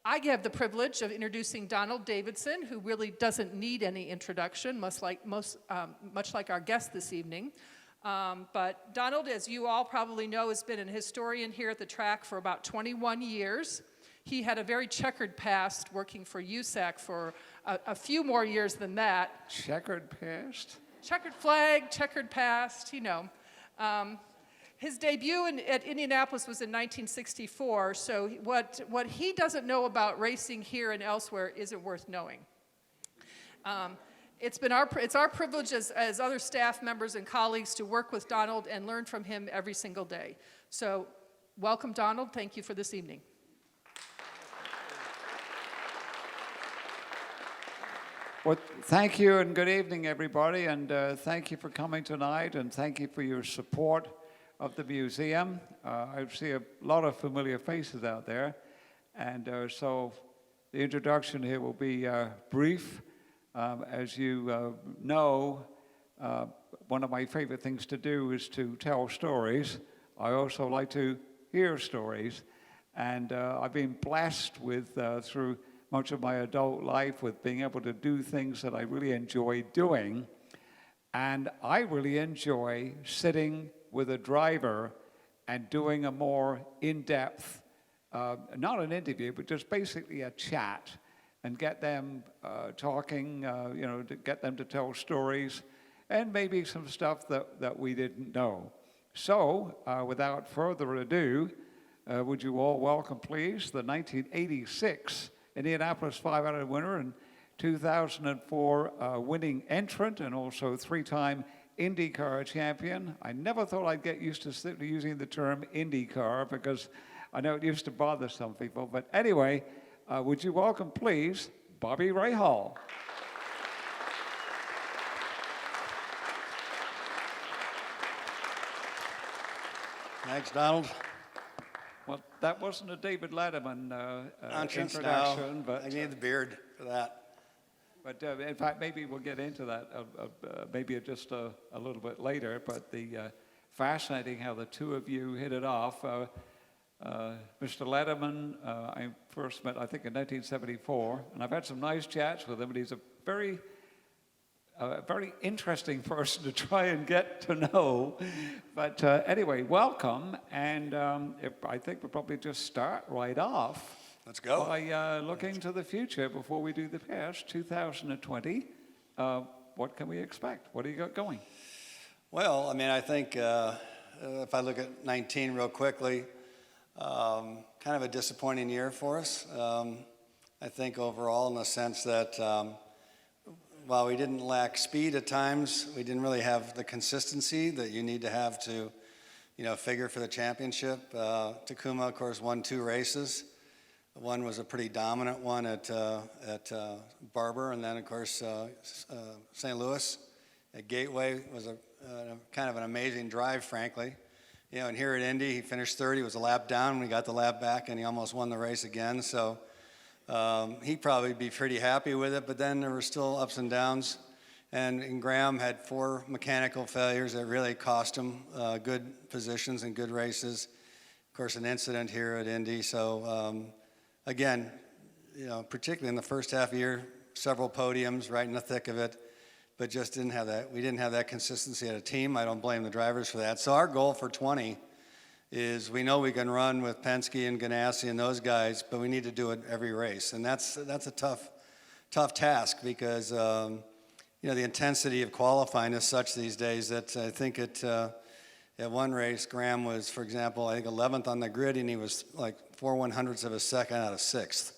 I have the privilege of introducing Donald Davidson, who really doesn't need any introduction, much like our guest this evening. But Donald, as you all probably know, has been an historian here at the track for about 21 years. He had a very checkered past working for USAC for a few more years than that. Checkered past? Checkered flag, checkered past, you know. His debut at Indianapolis was in 1964, so what he doesn't know about racing here and elsewhere isn't worth knowing. It's our privilege as other staff members and colleagues to work with Donald and learn from him every single day. So welcome, Donald. Thank you for this evening. Well, thank you and good evening, everybody, and thank you for coming tonight, and thank you for your support of the museum. I see a lot of familiar faces out there, and so the introduction here will be brief. As you know, one of my favorite things to do is to tell stories. I also like to hear stories, and I've been blessed with, through much of my adult life, with being able to do things that I really enjoy doing, and I really enjoy sitting with a driver and doing a more in-depth, not an interview, but just basically a chat, and get them talking, to get them to tell stories, and maybe some stuff that we didn't know. So, without further ado, would you all welcome, please, the 1986 Indianapolis 500 winner and 2004 winning entrant, and also three-time IndyCar champion. I never thought I'd get used to using the term IndyCar because I know it used to bother some people. But anyway, would you welcome, please, Bobby Rahal. Thanks, Donald. Well, that wasn't a David Letterman introduction, no. but I need the beard for that. But in fact, maybe we'll get into that maybe just a little bit later. But fascinating how the two of you hit it off. Mr. Letterman, I first met, I think, in 1974, and I've had some nice chats with him, and he's a very interesting person to try and get to know. But anyway, welcome, and I think we'll probably just start right off. Let's go. By looking to the future before we do the past, 2020, what can we expect? What do you got going? Well, I mean, I think if I look at 19 real quickly, kind of a disappointing year for us. I think overall in the sense that while we didn't lack speed at times, we didn't really have the consistency that you need to have to, figure for the championship. Takuma, of course, won 2 races. One was a pretty dominant one at Barber, and then, of course, St. Louis at Gateway was a kind of an amazing drive, frankly. And here at Indy, he finished third. He was a lap down. We got the lap back, and he almost won the race again. So he'd probably be pretty happy with it. But then there were still ups and downs. And Graham had 4 mechanical failures that really cost him good positions and good races. Of course, an incident here at Indy. So again, particularly in the first half of the year, several podiums right in the thick of it, but just didn't have that. We didn't have that consistency at a team. I don't blame the drivers for that. So our goal for 20 is we know we can run with Penske and Ganassi and those guys, but we need to do it every race. And that's a tough task because, the intensity of qualifying is such these days that I think at one race, Graham was, for example, I think 11th on the grid, and he was like 4/100ths of a second out of 6th.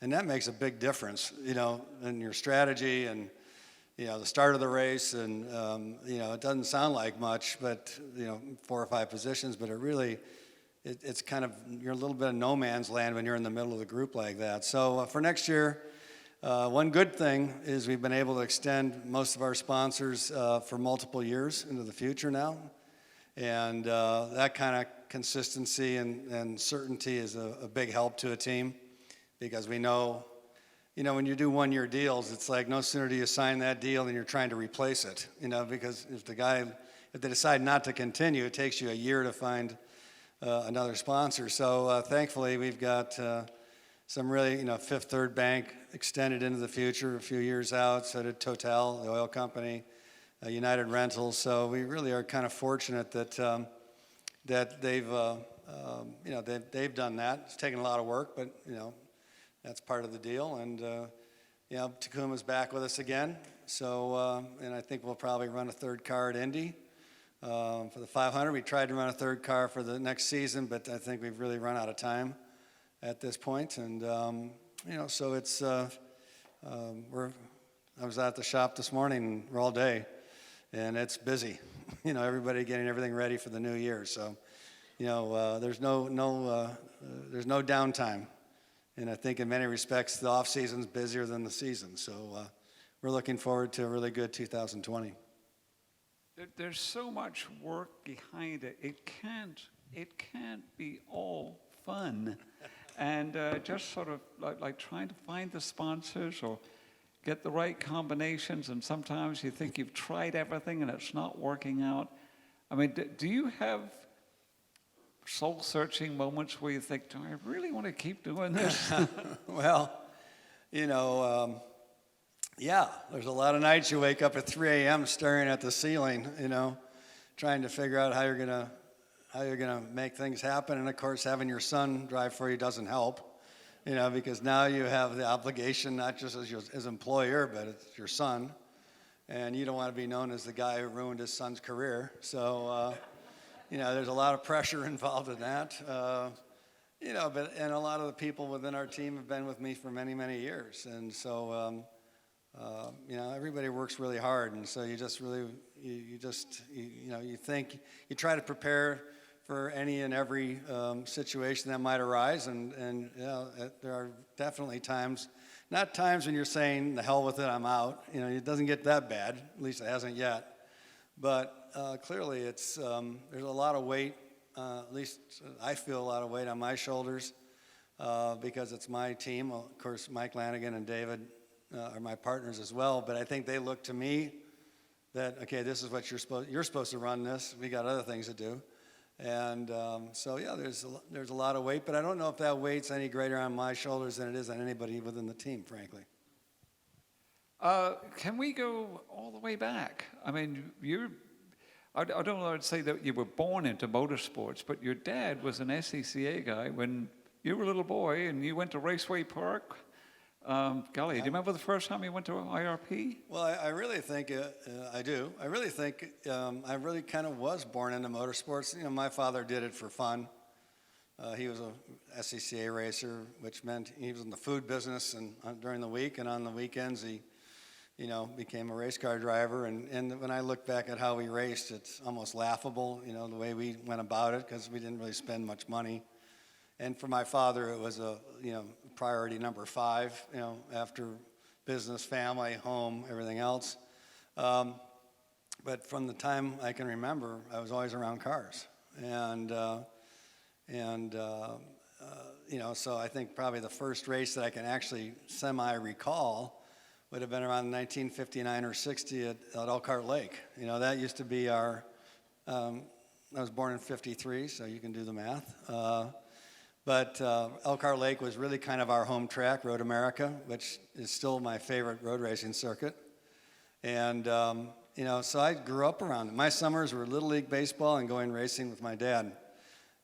And that makes a big difference, in your strategy and, the start of the race. And, it doesn't sound like much, but, 4 or 5 positions, but it really, it's kind of, you're a little bit of no man's land when you're in the middle of the group like that. So for next year, one good thing is we've been able to extend most of our sponsors for multiple years into the future now. And that kind of consistency and certainty is a big help to a team because we know, when you do one-year deals, it's like no sooner do you sign that deal than you're trying to replace it, because if they decide not to continue, it takes you a year to find another sponsor. So thankfully, we've got some really, Fifth Third Bank extended into the future a few years out. So did Total, the oil company, United Rentals. So we really are kind of fortunate that that they've done that. It's taken a lot of work, but that's part of the deal. And Takuma's back with us again. So and I think we'll probably run a third car at Indy for the 500. We tried to run a third car for the next season, but I think we've really run out of time at this point. And so it's I was at the shop this morning. We're all day, and it's busy. Everybody getting everything ready for the new year. So there's no downtime. And I think in many respects, the off season's busier than the season. So we're looking forward to a really good 2020. There's so much work behind it. It can't be all fun. And just sort of like trying to find the sponsors or get the right combinations. And sometimes you think you've tried everything and it's not working out. I mean, do you have soul-searching moments where you think, do I really want to keep doing this? Well, yeah, there's a lot of nights you wake up at 3 a.m. staring at the ceiling, trying to figure out how you're gonna make things happen. And of course, having your son drive for you doesn't help, because now you have the obligation not just as employer, but it's your son, and you don't want to be known as the guy who ruined his son's career. So. There's a lot of pressure involved in that, and a lot of the people within our team have been with me for many, many years, and so everybody works really hard, and so you think you try to prepare for any and every situation that might arise, and there are definitely times, not times when you're saying the hell with it, I'm out. It doesn't get that bad, at least it hasn't yet, but. Clearly, there's a lot of weight, at least I feel a lot of weight on my shoulders because it's my team. Well, of course, Mike Lanigan and David are my partners as well, but I think they look to me that, okay, this is what you're supposed to run this. We got other things to do. And so, yeah, there's a lot of weight, but I don't know if that weight's any greater on my shoulders than it is on anybody within the team, frankly. Can we go all the way back? I mean, I don't know, I'd say that you were born into motorsports, but your dad was an SCCA guy when you were a little boy and you went to Raceway Park. Golly, do you remember the first time you went to IRP? Well, I really think I do. I really think I really kind of was born into motorsports. My father did it for fun. He was a SCCA racer, which meant he was in the food business and during the week, and on the weekends he became a race car driver. And when I look back at how we raced, it's almost laughable, the way we went about it, because we didn't really spend much money. And for my father, it was priority number 5, after business, family, home, everything else. But from the time I can remember, I was always around cars. So I think probably the first race that I can actually semi-recall would have been around 1959 or 60 at Elkhart Lake. That used to be I was born in 53, so you can do the math. But Elkhart Lake was really kind of our home track, Road America, which is still my favorite road racing circuit. And, so I grew up around it. My summers were Little League baseball and going racing with my dad.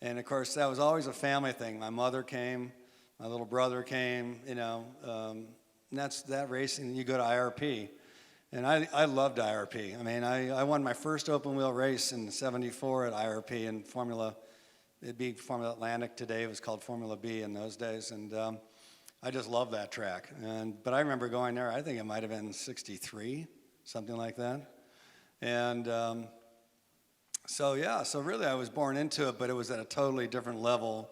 And, of course, that was always a family thing. My mother came, my little brother came, and that's that racing. You go to IRP, and I loved IRP. I mean, I won my first open wheel race in '74 at IRP in Formula. It'd be Formula Atlantic today. It was called Formula B in those days, and I just loved that track. But I remember going there. I think it might have been '63, something like that. And so really I was born into it, but it was at a totally different level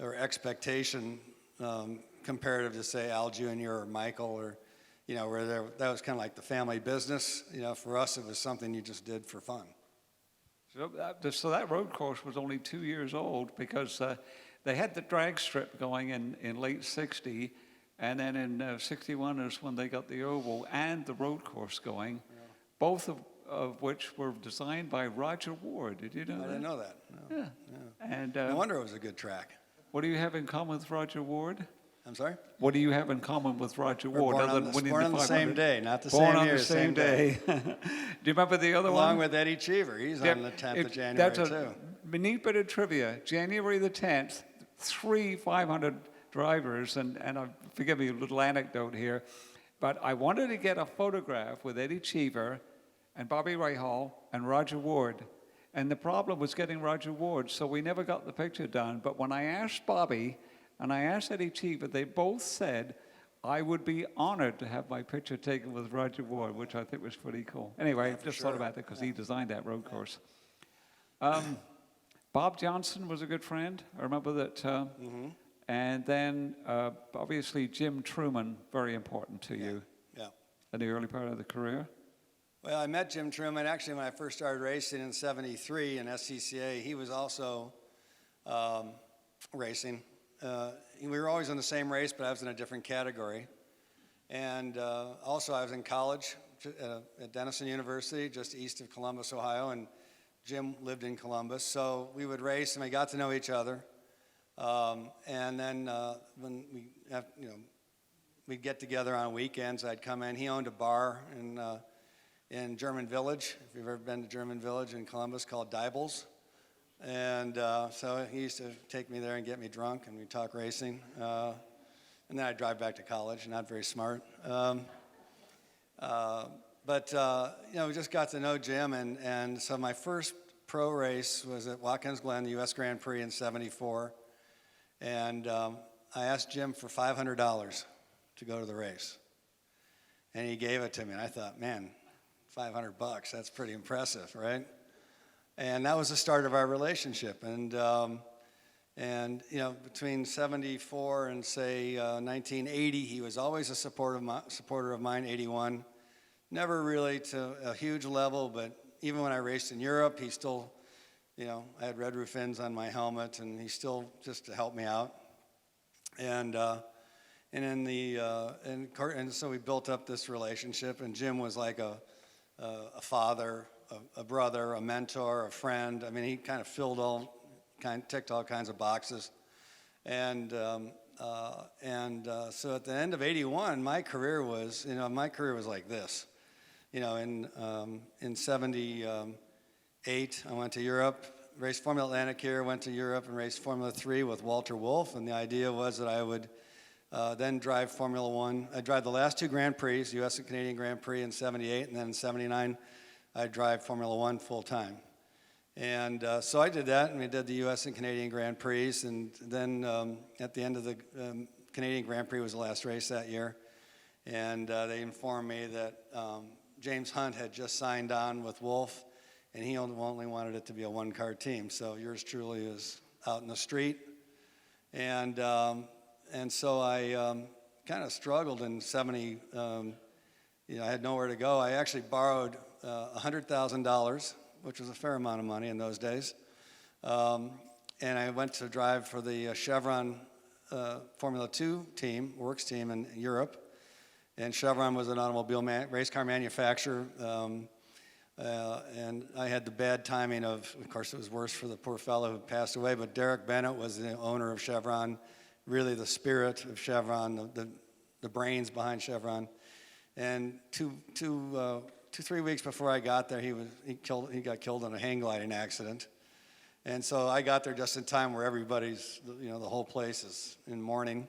or expectation. Comparative to, say, Al Jr. or Michael, or, where that was kind of like the family business. For us, it was something you just did for fun. So that road course was only 2 years old because they had the drag strip going in late 60, and then in 61 is when they got the oval and the road course going, both of which were designed by Roger Ward. Did you know that? I didn't know that. No. Yeah. And no wonder it was a good track. What do you have in common with Roger Ward? I'm sorry? What do you have in common with Roger We're Ward born other on than the, winning born the on the 500? same day, not the Born same on year, the same day. Do you remember the other one? Along with Eddie Cheever. He's on the 10th of January, That's too. a neat bit of trivia. January the 10th, 3 500 drivers, and forgive me, a little anecdote here, but I wanted to get a photograph with Eddie Cheever and Bobby Rahal and Roger Ward. And the problem was getting Roger Ward, so we never got the picture done. But when I asked Bobby and I asked Eddie Cheever, they both said, I would be honored to have my picture taken with Roger Ward, which I think was pretty cool. Anyway, just thought about that because he designed that road course. Bob Johnson was a good friend. I remember that. And then, obviously, Jim Truman, very important to you in the early part of the career. Well, I met Jim Truman actually when I first started racing in '73 in SCCA. He was also racing. We were always in the same race, but I was in a different category. And also I was in college at Denison University, just east of Columbus, Ohio, and Jim lived in Columbus. So we would race and we got to know each other. And then when we'd get together on weekends, I'd come in. He owned a bar in German Village, if you've ever been to German Village in Columbus, called Dibbles. And so he used to take me there and get me drunk, and we'd talk racing. And then I'd drive back to college, not very smart. But we just got to know Jim, and so my first pro race was at Watkins Glen, the U.S. Grand Prix in '74. And I asked Jim for $500 to go to the race. And he gave it to me, and I thought, man, $500, that's pretty impressive, right? And that was the start of our relationship. And between '74 and say 1980, he was always a supporter of mine. '81, never really to a huge level, but even when I raced in Europe, he still, I had red roof ends on my helmet, and he still just to help me out. And so we built up this relationship, and Jim was like a father, a brother, a mentor, a friend. I mean, he kind of ticked all kinds of boxes. And so at the end of '81, my career was like this. In '78, I went to Europe, raced Formula Atlantic here, went to Europe and raced Formula 3 with Walter Wolf, and the idea was that I would then drive Formula 1. I drive the last 2 Grand Prix, U.S. and Canadian Grand Prix in '78, and then in '79, I drive Formula 1 full-time. And so I did that, and we did the U.S. and Canadian Grand Prix, and then at the end of the Canadian Grand Prix was the last race that year, and they informed me that James Hunt had just signed on with Wolf, and he only wanted it to be a one-car team. So yours truly is out in the street, and so I kind of struggled in '70. I had nowhere to go. I actually borrowed $100,000, which was a fair amount of money in those days, and I went to drive for the Chevron Formula 2 team, works team in Europe. And Chevron was an automobile race car manufacturer, and I had the bad timing of course, it was worse for the poor fellow who passed away, but Derek Bennett was the owner of Chevron, really the spirit of Chevron, the brains behind Chevron. And 3 weeks before I got there, he got killed in a hang gliding accident. And so I got there just in time where everybody's, the whole place is in mourning.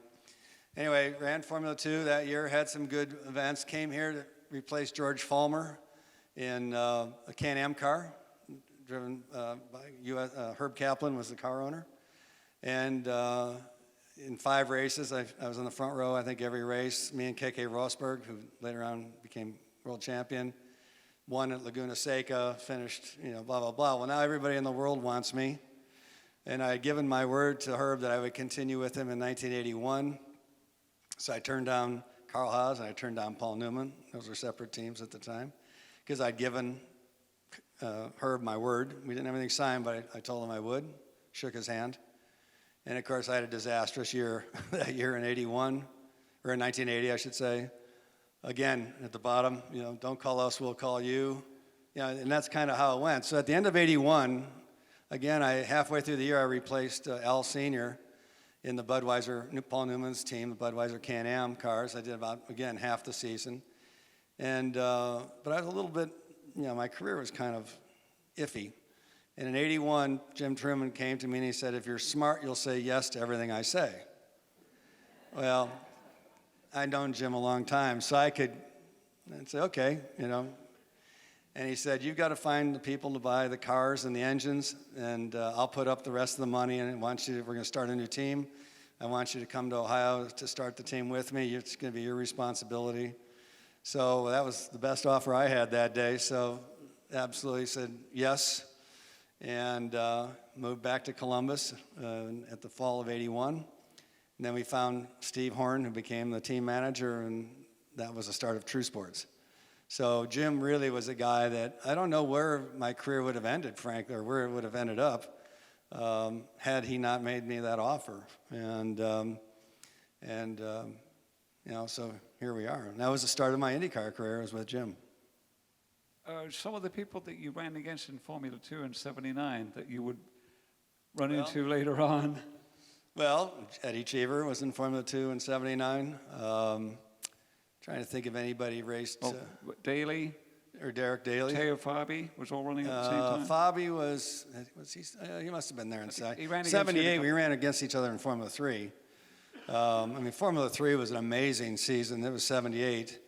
Anyway, ran Formula 2 that year, had some good events, came here to replace George Fulmer in a Can-Am car, driven by Herb Kaplan was the car owner. And in 5 races, I was in the front row, I think every race. Me and Keke Rosberg, who later on became world champion, won at Laguna Seca, finished, blah, blah, blah. Well, now everybody in the world wants me. And I had given my word to Herb that I would continue with him in 1981. So I turned down Carl Haas and I turned down Paul Newman. Those were separate teams at the time. Because I'd given Herb my word. We didn't have anything signed, but I told him I would. Shook his hand. And of course, I had a disastrous year that year in '81, or in 1980, I should say. Again, at the bottom, don't call us, we'll call you. And that's kind of how it went. So at the end of '81, again, halfway through the year, I replaced Al Sr. in the Budweiser, Paul Newman's team, the Budweiser Can-Am cars. I did about, again, half the season. And, but I was a little bit, my career was kind of iffy. And in '81, Jim Truman came to me and he said, if you're smart, you'll say yes to everything I say. Well, I'd known Jim a long time, so I'd say, okay, And he said, you've got to find the people to buy the cars and the engines, and I'll put up the rest of the money, and we're going to start a new team. I want you to come to Ohio to start the team with me. It's going to be your responsibility. So that was the best offer I had that day, so absolutely said yes, and moved back to Columbus at the fall of '81. And then we found Steve Horn, who became the team manager, and that was the start of True Sports. So Jim really was a guy that I don't know where my career would have ended, frankly, or where it would have ended up had he not made me that offer. And so here we are. And that was the start of my IndyCar career, was with Jim. Some of the people that you ran against in Formula 2 in '79 that you would run into later on. Well, Eddie Cheever was in Formula 2 in '79. Trying to think of anybody raced. Daly. Or Derek Daly. Teo Fabi was all running at the same time. Fabi was he must have been there in he ran '78. We ran against each other in Formula 3. Formula 3 was an amazing season. It was '78.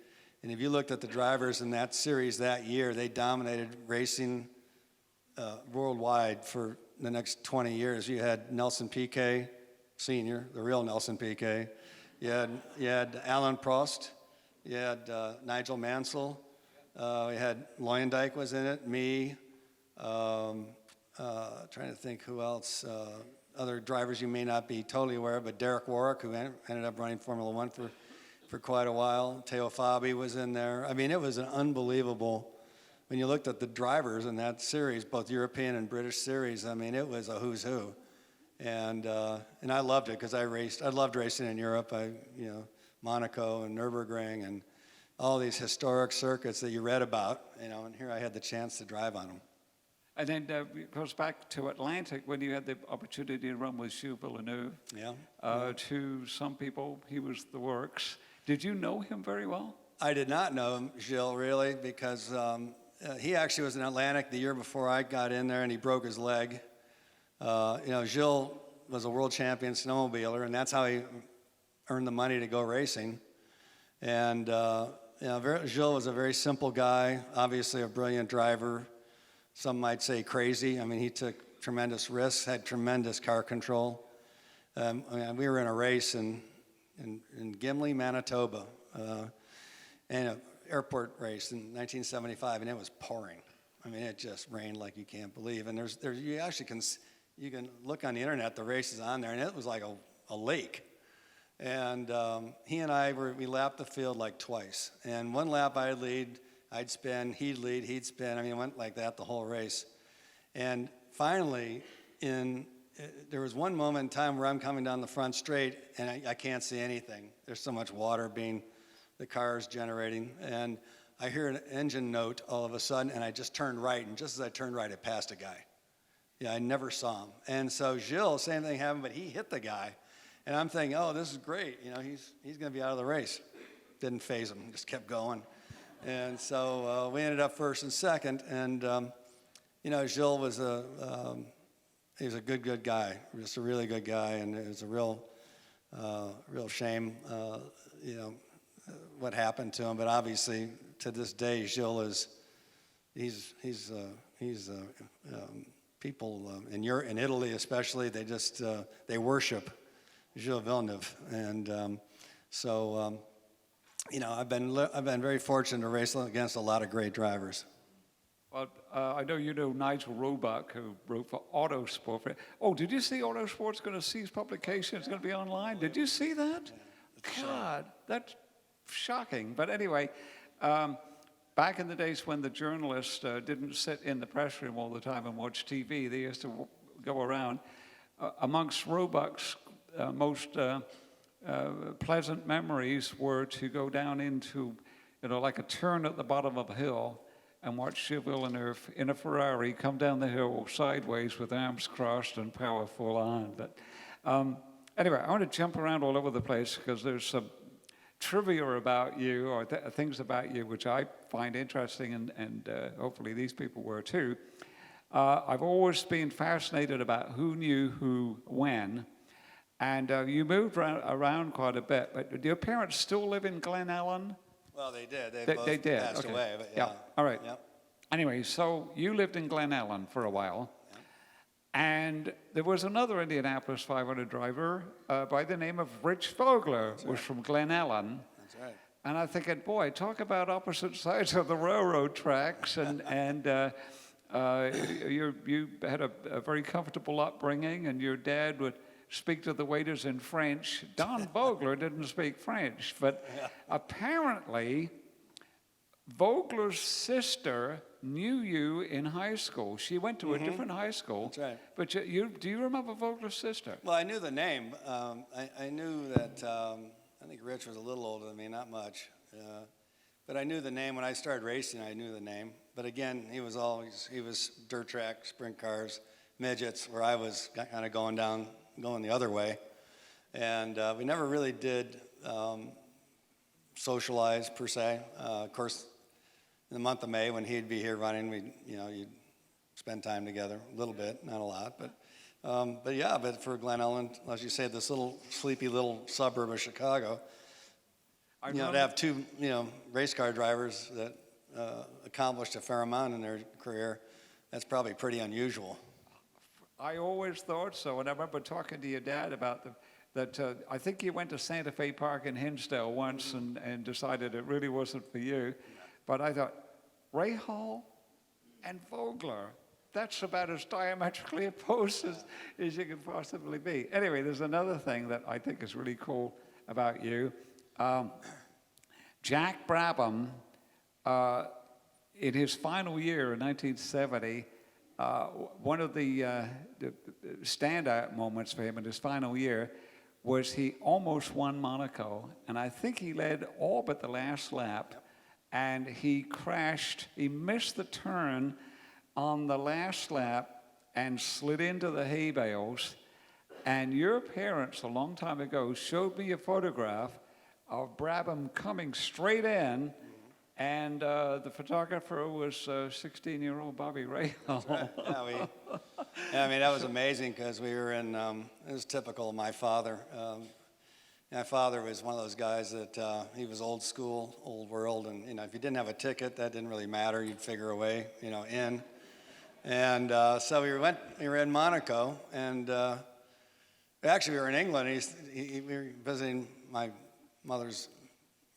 And if you looked at the drivers in that series that year, they dominated racing worldwide for the next 20 years. You had Nelson Piquet, Sr., the real Nelson Piquet. You had Alan Prost. You had Nigel Mansell. We had Luyendijk was in it, me. Trying to think who else. Other drivers you may not be totally aware of, but Derek Warwick, who ended up running Formula 1 for quite a while. Teo Fabi was in there. I mean, it was an unbelievable, when you looked at the drivers in that series, both European and British series, I mean, it was a who's who. And I loved it because I loved racing in Europe. Monaco and Nürburgring and all these historic circuits that you read about, and here I had the chance to drive on them. And then it goes back to Atlantic when you had the opportunity to run with Gilles Villeneuve. Yeah. To some people, he was the works. Did you know him very well? I did not know him, Gilles, really, because he actually was in Atlantic the year before I got in there, and he broke his leg. Gilles was a world champion snowmobiler, and that's how he earned the money to go racing. And Gilles was a very simple guy, obviously a brilliant driver. Some might say crazy. I mean, he took tremendous risks, had tremendous car control. We were in a race in Gimli, Manitoba, and an airport race in 1975, and it was pouring. I mean, it just rained like you can't believe. And you actually can look on the internet, the race is on there, and it was like a lake. And he and we lapped the field like twice. And one lap I'd lead, I'd spin, he'd lead, he'd spin. I mean, it went like that the whole race. And finally, there was one moment in time where I'm coming down the front straight, and I can't see anything. There's so much water the car is generating. And I hear an engine note all of a sudden, and I just turned right. And just as I turned right, I passed a guy. Yeah, I never saw him. And so Gilles, same thing happened, but he hit the guy. And I'm thinking, oh, this is great. He's going to be out of the race. Didn't faze him, just kept going. And so we ended up first and second. And, Gilles was he was a good guy, just a really good guy. And it was a real shame, what happened to him. But obviously, to this day, Gilles people in Italy especially, they worship Gilles Villeneuve, and I've been very fortunate to race against a lot of great drivers. Well, I know you know Nigel Roebuck, who wrote for Autosport. Oh, did you see Autosport's going to cease publication? It's going to be online. Did you see that? God, that's shocking. But anyway, back in the days when the journalists didn't sit in the press room all the time and watch TV, they used to go around. Amongst Roebuck's most pleasant memories were to go down into, like a turn at the bottom of a hill and watch Gilles Villeneuve in a Ferrari come down the hill sideways with arms crossed and power full on. But Anyway, I want to jump around all over the place because there's some trivia about you or things about you which I find interesting, and hopefully these people were too. I've always been fascinated about who knew who when, and you moved around quite a bit. But do your parents still live in Glen Ellen? Well, they did. They did. Passed Okay. away, but yeah. All right. Yep. Anyway, so you lived in Glen Ellen for a while. And there was another Indianapolis 500 driver by the name of Rich Vogler, was from Glen Ellen. That's right. And I'm thinking, boy, talk about opposite sides of the railroad tracks. And you had a very comfortable upbringing, and your dad would speak to the waiters in French. Don Vogler didn't speak French, but apparently Vogler's sister knew you in high school. She went to a different high school. That's right. But do you remember Vogler's sister? Well, I knew the name. I knew that, I think Rich was a little older than me, not much. But I knew the name. When I started racing, I knew the name. But again, he was dirt track, sprint cars, midgets, where I was kind of going the other way. And we never really did socialize per se. Of course, in the month of May, when he'd be here running, you'd spend time together a little bit, not a lot, but for Glen Ellen, as you say, this little sleepy little suburb of Chicago, to have two, race car drivers that accomplished a fair amount in their career, that's probably pretty unusual. I always thought so, and I remember talking to your dad about that I think you went to Santa Fe Park in Hinsdale once and decided it really wasn't for you. But I thought, Rahal and Vogler, that's about as diametrically opposed as you could possibly be. Anyway, there's another thing that I think is really cool about you. Jack Brabham, in his final year in 1970, one of the standout moments for him in his final year was he almost won Monaco, and I think he led all but the last lap. And he crashed, he missed the turn on the last lap and slid into the hay bales. And your parents, a long time ago, showed me a photograph of Brabham coming straight in, and the photographer was 16-year-old Bobby Rahal. Right. Yeah, that was amazing because we were in, it was typical of my father. My father was one of those guys that he was old school, old world, and if you didn't have a ticket, that didn't really matter. You'd figure a way, in. And so we were in Monaco, and actually we were in England. We were visiting my mother's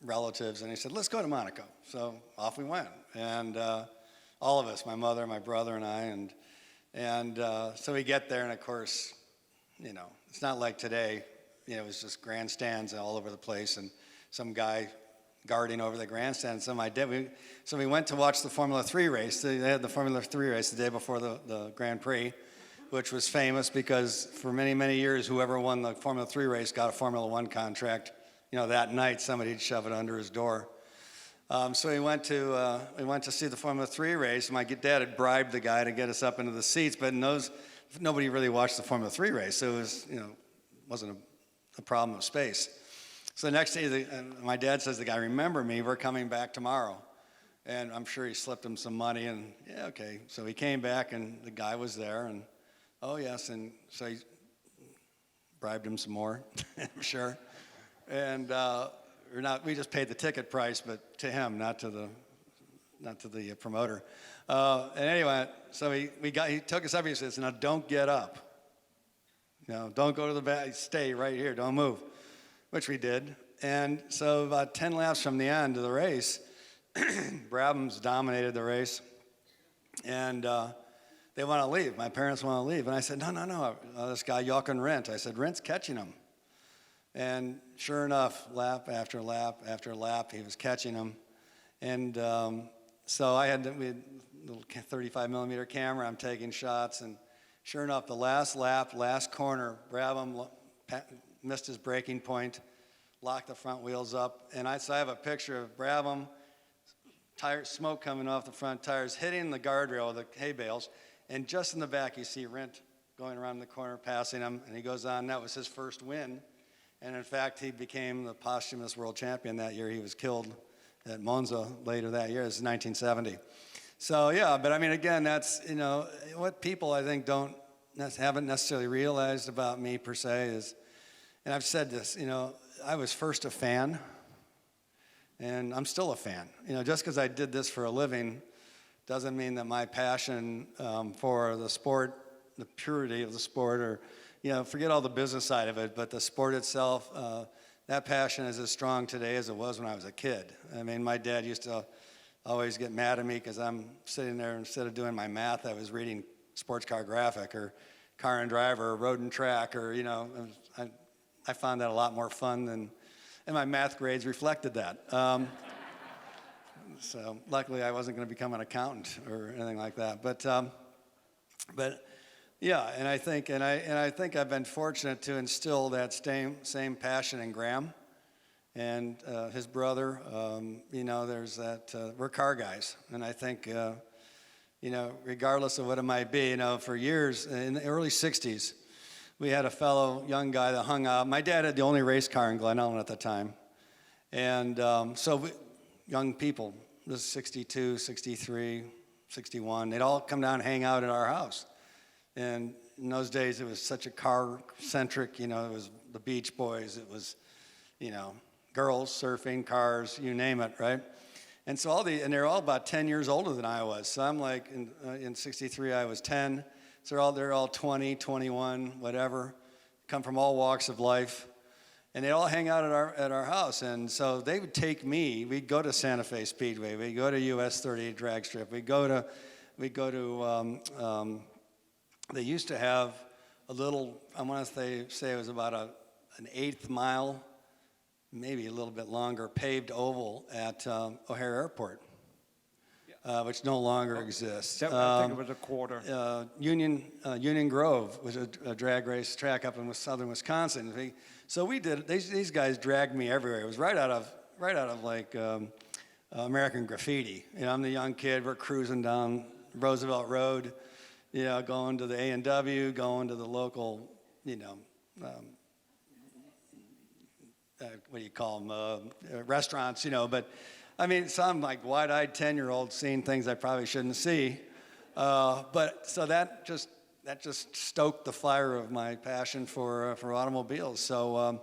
relatives, and he said, "Let's go to Monaco." So off we went, and all of us, my mother, my brother, and I, and so we get there, and of course, it's not like today. It was just grandstands all over the place, and some guy guarding over the grandstand. So we went to watch the Formula 3 race. They had the Formula 3 race the day before the Grand Prix, which was famous because for many, many years, whoever won the Formula 3 race got a Formula 1 contract. That night somebody'd shove it under his door. So we went to see the Formula 3 race. My dad had bribed the guy to get us up into the seats, but nobody really watched the Formula 3 race. So it was, wasn't a problem of space. So the next day, my dad says, "The guy, remember me, we're coming back tomorrow." And I'm sure he slipped him some money, and yeah, okay. So he came back, and the guy was there, and oh yes, and so he bribed him some more, I'm sure. And we just paid the ticket price, but to him, not to the promoter. And anyway, so he took us up, he says, "Now don't get up. Don't go to the back, stay right here, don't move," which we did. And so about 10 laps from the end of the race, Brabham's dominated the race, and they want to leave. My parents want to leave. And I said, no, this guy, Jochen Rindt. I said, "Rindt's catching him." And sure enough, lap after lap after lap, he was catching him. And so we had a little 35 millimeter camera, I'm taking shots, and sure enough, the last lap, last corner, Brabham missed his braking point, locked the front wheels up, and so I have a picture of Brabham, smoke coming off the front tires, hitting the guardrail, the hay bales, and just in the back you see Rindt going around the corner, passing him, and he goes on. That was his first win. And in fact, he became the posthumous world champion that year. He was killed at Monza later that year. It was 1970. So yeah, but I mean, again, that's, you know, what people I think haven't necessarily realized about me per se is, and I've said this, you know, I was first a fan, and I'm still a fan. You know, just because I did this for a living doesn't mean that my passion for the sport, the purity of the sport, or, you know, forget all the business side of it, but the sport itself, that passion is as strong today as it was when I was a kid. I mean, my dad used to always get mad at me because I'm sitting there, instead of doing my math, I was reading Sports Car Graphic or Car and Driver or Road and Track, or, you know, I found that a lot more fun and my math grades reflected that. So luckily I wasn't going to become an accountant or anything like that. But yeah, and I think I've been fortunate to instill that same passion in Graham and his brother. You know, there's that, we're car guys, and I think, you know, regardless of what it might be, you know, for years, in the early 60s, we had a fellow young guy that hung out. My dad had the only race car in Glen Ellen at the time. And young people, this is 62, 63, 61, they'd all come down and hang out at our house. And in those days, it was such a car-centric, you know, it was the Beach Boys, it was, you know, girls, surfing, cars, you name it, right? And so and they're all about 10 years older than I was. So I'm like, in 63, I was 10. So they're all 20, 21, whatever, come from all walks of life. And they'd all hang out at our house. And so they would take me, we'd go to Santa Fe Speedway, we'd go to US 38 drag strip, we'd go to they used to have a little, I want to say it was about an 1/8 mile, maybe a little bit longer, paved oval at O'Hare Airport. Which no longer exists. I think it was a quarter. Union Grove was a drag race track up in southern Wisconsin. So we did. These guys dragged me everywhere. It was right out of like American Graffiti. You know, I'm the young kid. We're cruising down Roosevelt Road, you know, going to the A&W, going to the local, you know, what do you call them, restaurants, you know, but. I mean, so I'm like wide-eyed 10-year-old seeing things I probably shouldn't see. But so that just stoked the fire of my passion for automobiles. So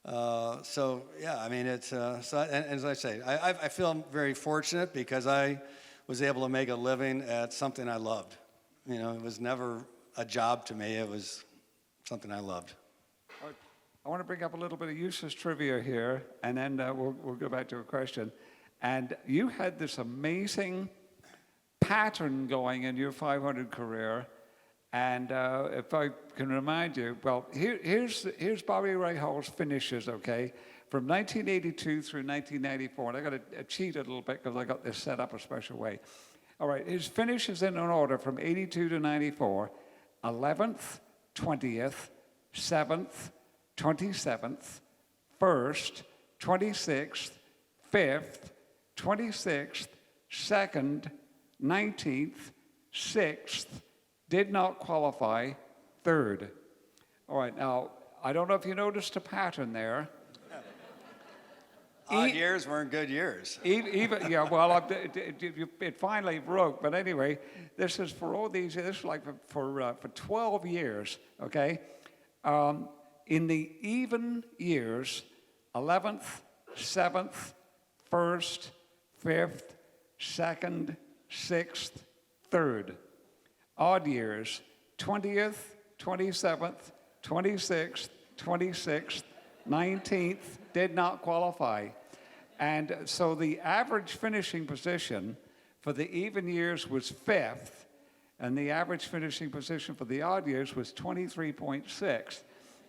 yeah, I mean, it's and as I say, I feel very fortunate because I was able to make a living at something I loved. You know, it was never a job to me. It was something I loved. I want to bring up a little bit of useless trivia here, and then we'll go back to a question. And you had this amazing pattern going in your 500 career. And if I can remind you, well, here's Bobby Rahal's finishes, okay, from 1982 through 1994. And I got to cheat a little bit because I got this set up a special way. All right, his finishes in an order from 82 to 94, 11th, 20th, 7th, 27th, 1st, 26th, 5th, 26th, 2nd, 19th, 6th, did not qualify, 3rd. All right, now, I don't know if you noticed a pattern there. Odd years weren't good years. Even yeah, well, it finally broke, but anyway, this is for all these, this is like for 12 years, okay? In the even years, 11th, 7th, 1st, 5th, 2nd, 6th, 3rd. Odd years, 20th, 27th, 26th, 26th, 19th, did not qualify. And so the average finishing position for the even years was 5th, and the average finishing position for the odd years was 23.6.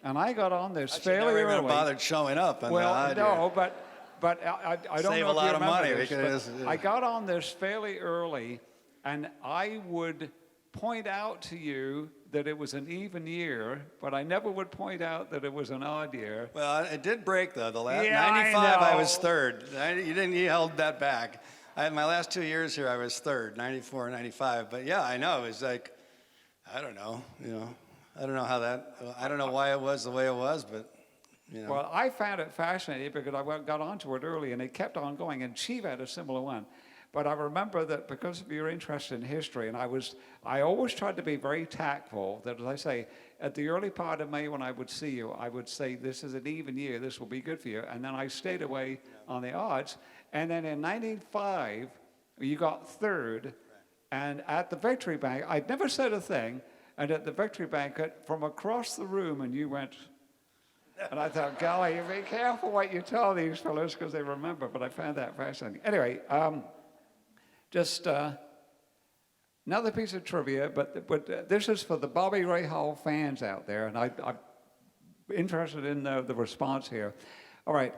And I got on this fairly early. I never even bothered showing up. Well, no, but I don't save know a lot of money this, because I got on this fairly early, and I would point out to you that it was an even year, but I never would point out that it was an odd year. Well, it did break though. The last Yeah, 95, I I know. was 3rd. You held that back. My last 2 years here, I was 3rd, 94 and 95. But yeah, I know. It was like, I don't know, you know, I don't know how that, I don't know why it was the way it was, but, you know. Well, I found it fascinating because I got onto it early and it kept on going, and Chief had a similar one. But I remember that because of your interest in history, and I always tried to be very tactful, that as I say, at the early part of May when I would see you, I would say, this is an even year, this will be good for you. And then I stayed away on the odds. And then in 1995, you got third. And at the victory bank, I'd never said a thing. And at the victory banquet, from across the room, and you went, and I thought, golly, you be careful what you tell these fellows because they remember. But I found that fascinating. Anyway, just another piece of trivia, but this is for the Bobby Rahal fans out there, and I'm interested in the response here. All right,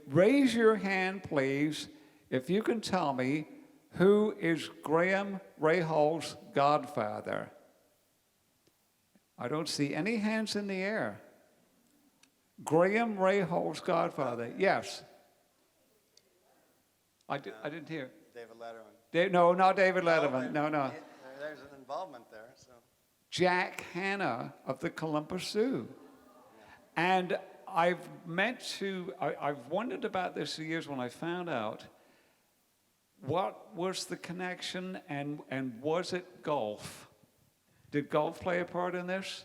raise your hand, please, if you can tell me who is Graham Rahal's godfather. I don't see any hands in the air. Graham Rahal's godfather, yes. I didn't hear. David Letterman. No, not David Letterman. No. There's an involvement there, so. Jack Hanna of the Columbus Zoo. And I've wondered about this for years when I found out what was the connection and was it golf? Did golf play a part in this?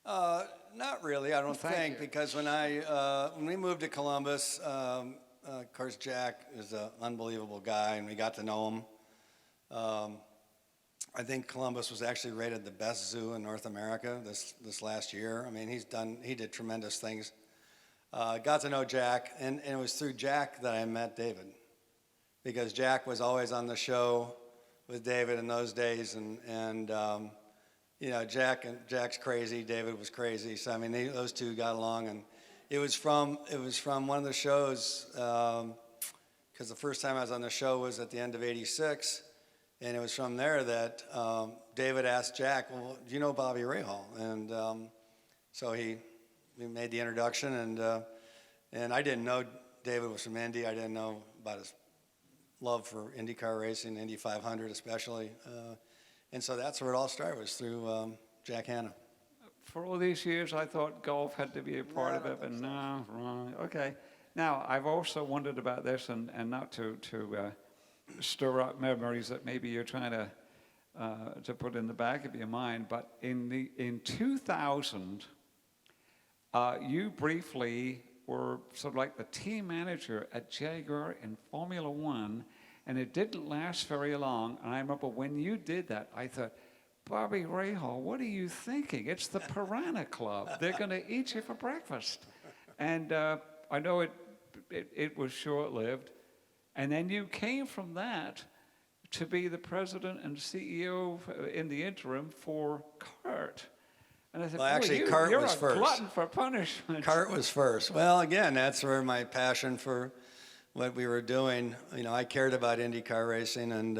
Not really, I don't think, because when we moved to Columbus, of course, Jack is an unbelievable guy, and we got to know him. I think Columbus was actually rated the best zoo in North America this last year. I mean, he did tremendous things. Got to know Jack, and it was through Jack that I met David, because Jack was always on the show with David in those days, and you know, Jack's crazy, David was crazy, so I mean, those two got along, and it was from one of the shows, because the first time I was on the show was at the end of '86, and it was from there that David asked Jack, well, do you know Bobby Rahal? And so we made the introduction, and I didn't know David was from Indy. I didn't know about his love for IndyCar racing, Indy 500 especially. And so that's where it all started, was through Jack Hanna. For all these years, I thought golf had to be a part of it, but no, wrong. Okay. Now, I've also wondered about this, and not to stir up memories that maybe you're trying to put in the back of your mind, but in 2000, you briefly were sort of like the team manager at Jaguar in Formula One, and it didn't last very long. And I remember when you did that, I thought, Bobby Rahal, what are you thinking? It's the Piranha Club. They're going to eat you for breakfast. And I know it was short-lived. And then you came from that to be the president and CEO in the interim for CART. And I said, well, actually, CART was first. You're a glutton for punishment. CART was first. Well, again, that's where my passion for what we were doing. You know, I cared about IndyCar racing, and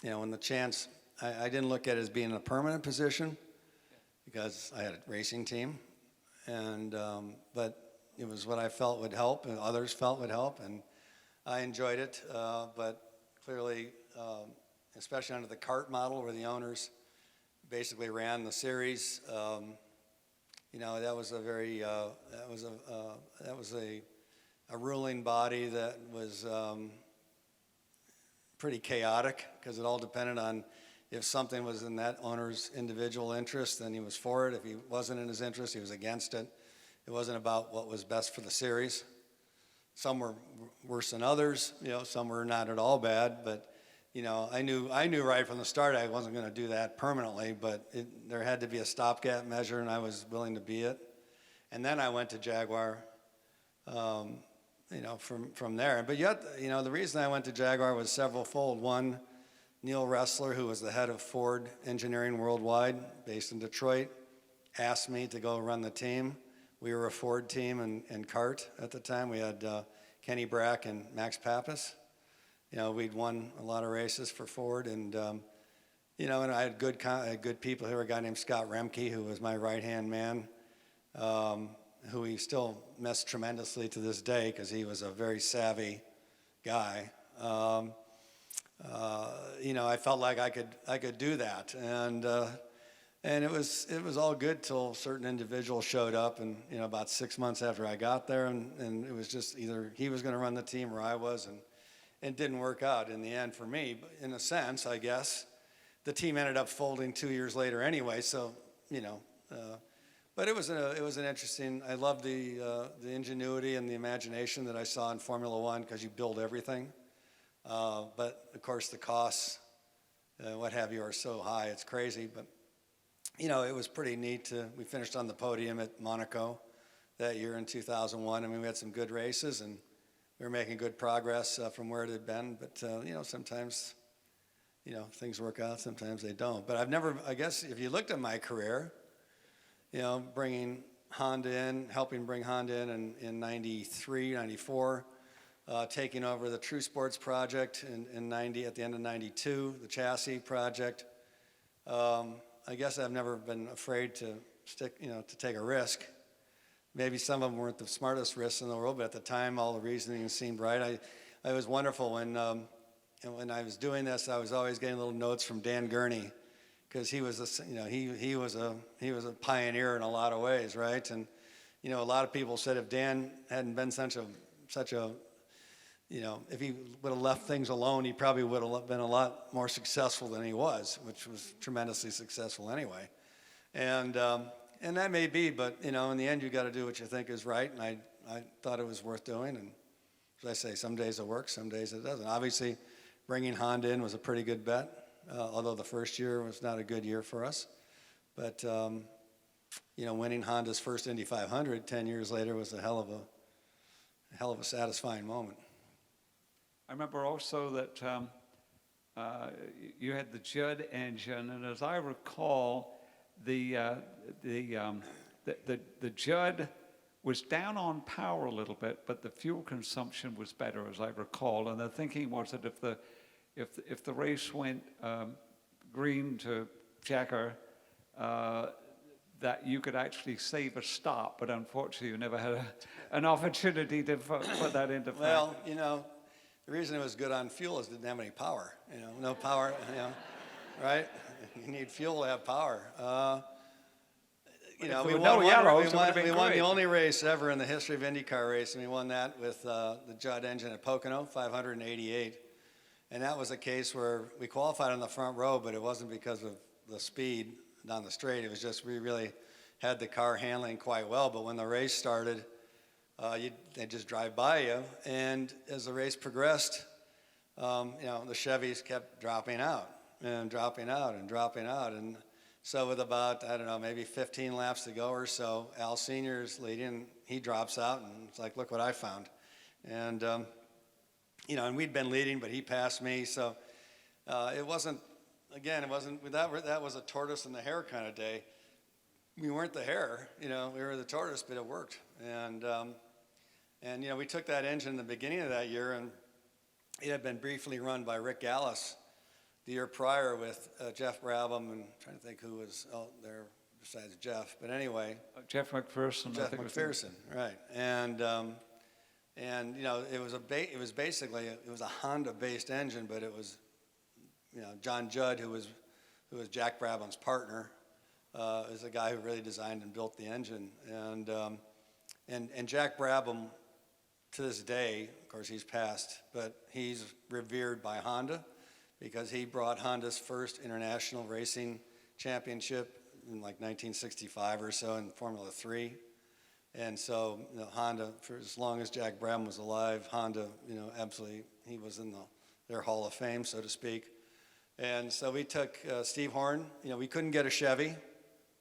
when the chance, I didn't look at it as being a permanent position because I had a racing team, and but it was what I felt would help, and others felt would help, and I enjoyed it. But clearly, especially under the CART model, where the owners basically ran the series, that was a very that was a ruling body that was pretty chaotic, because it all depended on if something was in that owner's individual interest, then he was for it. If he wasn't in his interest, he was against it. It wasn't about what was best for the series. Some were worse than others, some were not at all bad, but I knew right from the start I wasn't going to do that permanently, but there had to be a stopgap measure, and I was willing to be it. And then I went to Jaguar, from there. But yet, the reason I went to Jaguar was several-fold. One, Neil Ressler, who was the head of Ford Engineering Worldwide, based in Detroit, asked me to go run the team. We were a Ford team in CART at the time. We had Kenny Brack and Max Pappas. We'd won a lot of races for Ford, and and I had good people here. A guy named Scott Remke, who was my right-hand man, who we still miss tremendously to this day because he was a very savvy guy. I felt like I could do that, and it was all good till certain individuals showed up, and about 6 months after I got there, and it was just either he was going to run the team or I was, and it didn't work out in the end for me. But in a sense, I guess the team ended up folding 2 years later anyway. So but it was an interesting. I love the ingenuity and the imagination that I saw in Formula One, because you build everything. But of course the costs, what have you, are so high, it's crazy. But it was pretty neat we finished on the podium at Monaco that year in 2001. I mean, we had some good races, and we were making good progress from where it had been. But sometimes things work out, sometimes they don't. But I guess if you looked at my career, bringing Honda in, helping bring Honda in 93, 94, taking over the True Sports project in 90, at the end of 92, the chassis project. I guess I've never been afraid to to take a risk. Maybe some of them weren't the smartest risks in the world, but at the time, all the reasoning seemed right. It was wonderful when I was doing this. I was always getting little notes from Dan Gurney, because he was he was a pioneer in a lot of ways, right? And a lot of people said if Dan hadn't been such a if he would have left things alone, he probably would have been a lot more successful than he was, which was tremendously successful anyway. And that may be, but in the end, you got to do what you think is right. And I thought it was worth doing. And as I say, some days it works, some days it doesn't. Obviously, bringing Honda in was a pretty good bet, although the first year was not a good year for us. But winning Honda's first Indy 500 10 years later was a hell of a satisfying moment. I remember also that you had the Judd engine, and as I recall, the Judd was down on power a little bit, but the fuel consumption was better, as I recall. And the thinking was that if the race went green to checker, that you could actually save a stop, but unfortunately you never had an opportunity to put that into practice. Well, the reason it was good on fuel is it didn't have any power. No power, right? You need fuel to have power. We won the only race ever in the history of IndyCar racing. We won that with the Judd engine at Pocono, 588. And that was a case where we qualified on the front row, but it wasn't because of the speed down the straight. It was just we really had the car handling quite well. But when the race started, they just drive by you. And as the race progressed, the Chevys kept dropping out and dropping out and dropping out. And so with about, maybe 15 laps to go or so, Al Sr.'s leading, he drops out, and it's like, look what I found. And, and we'd been leading, but he passed me. So that was a tortoise and the hare kind of day. We weren't the hare, we were the tortoise, but it worked. And we took that engine in the beginning of that year, and it had been briefly run by Rick Gallis the year prior with Jeff Brabham, and I'm trying to think who was out there besides Jeff. But anyway, Jeff McPherson. Jeff McPherson, right? And it was basically a Honda-based engine, but it was John Judd, who was Jack Brabham's partner, is the guy who really designed and built the engine. And Jack Brabham, to this day, of course he's passed, but he's revered by Honda because he brought Honda's first international racing championship in like 1965 or so in Formula 3. And so Honda, for as long as Jack Brabham was alive, Honda, absolutely, he was in their Hall of Fame, so to speak. And so we took Steve Horn. We couldn't get a Chevy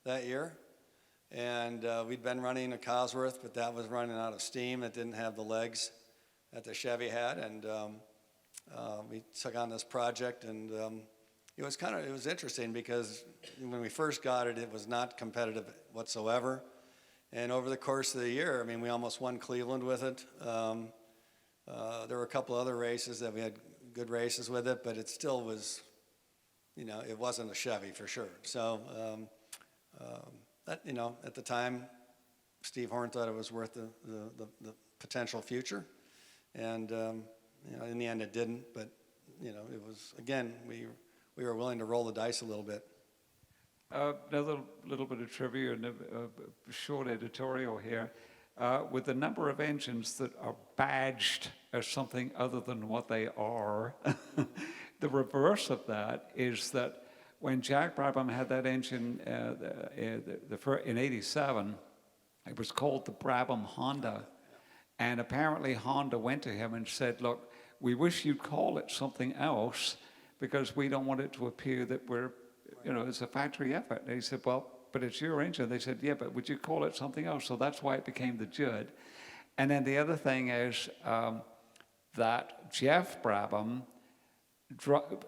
that year. And we'd been running a Cosworth, but that was running out of steam. It didn't have the legs that the Chevy had. And we took on this project, and it was interesting because when we first got it, it was not competitive whatsoever. And over the course of the year, we almost won Cleveland with it. There were a couple other races that we had good races with it, but it still was, it wasn't a Chevy for sure. So, at the time, Steve Horn thought it was worth the potential future. And, in the end, it didn't. But, it was, again, we were willing to roll the dice a little bit. Another little bit of trivia and a short editorial here. With the number of engines that are badged as something other than what they are, the reverse of that is that when Jack Brabham had that engine in '87, it was called the Brabham Honda. And apparently Honda went to him and said, look, we wish you'd call it something else because we don't want it to appear that we're, it's a factory effort. And he said, well, but it's your engine. They said, yeah, but would you call it something else? So that's why it became the Judd. And then the other thing is that Jeff Brabham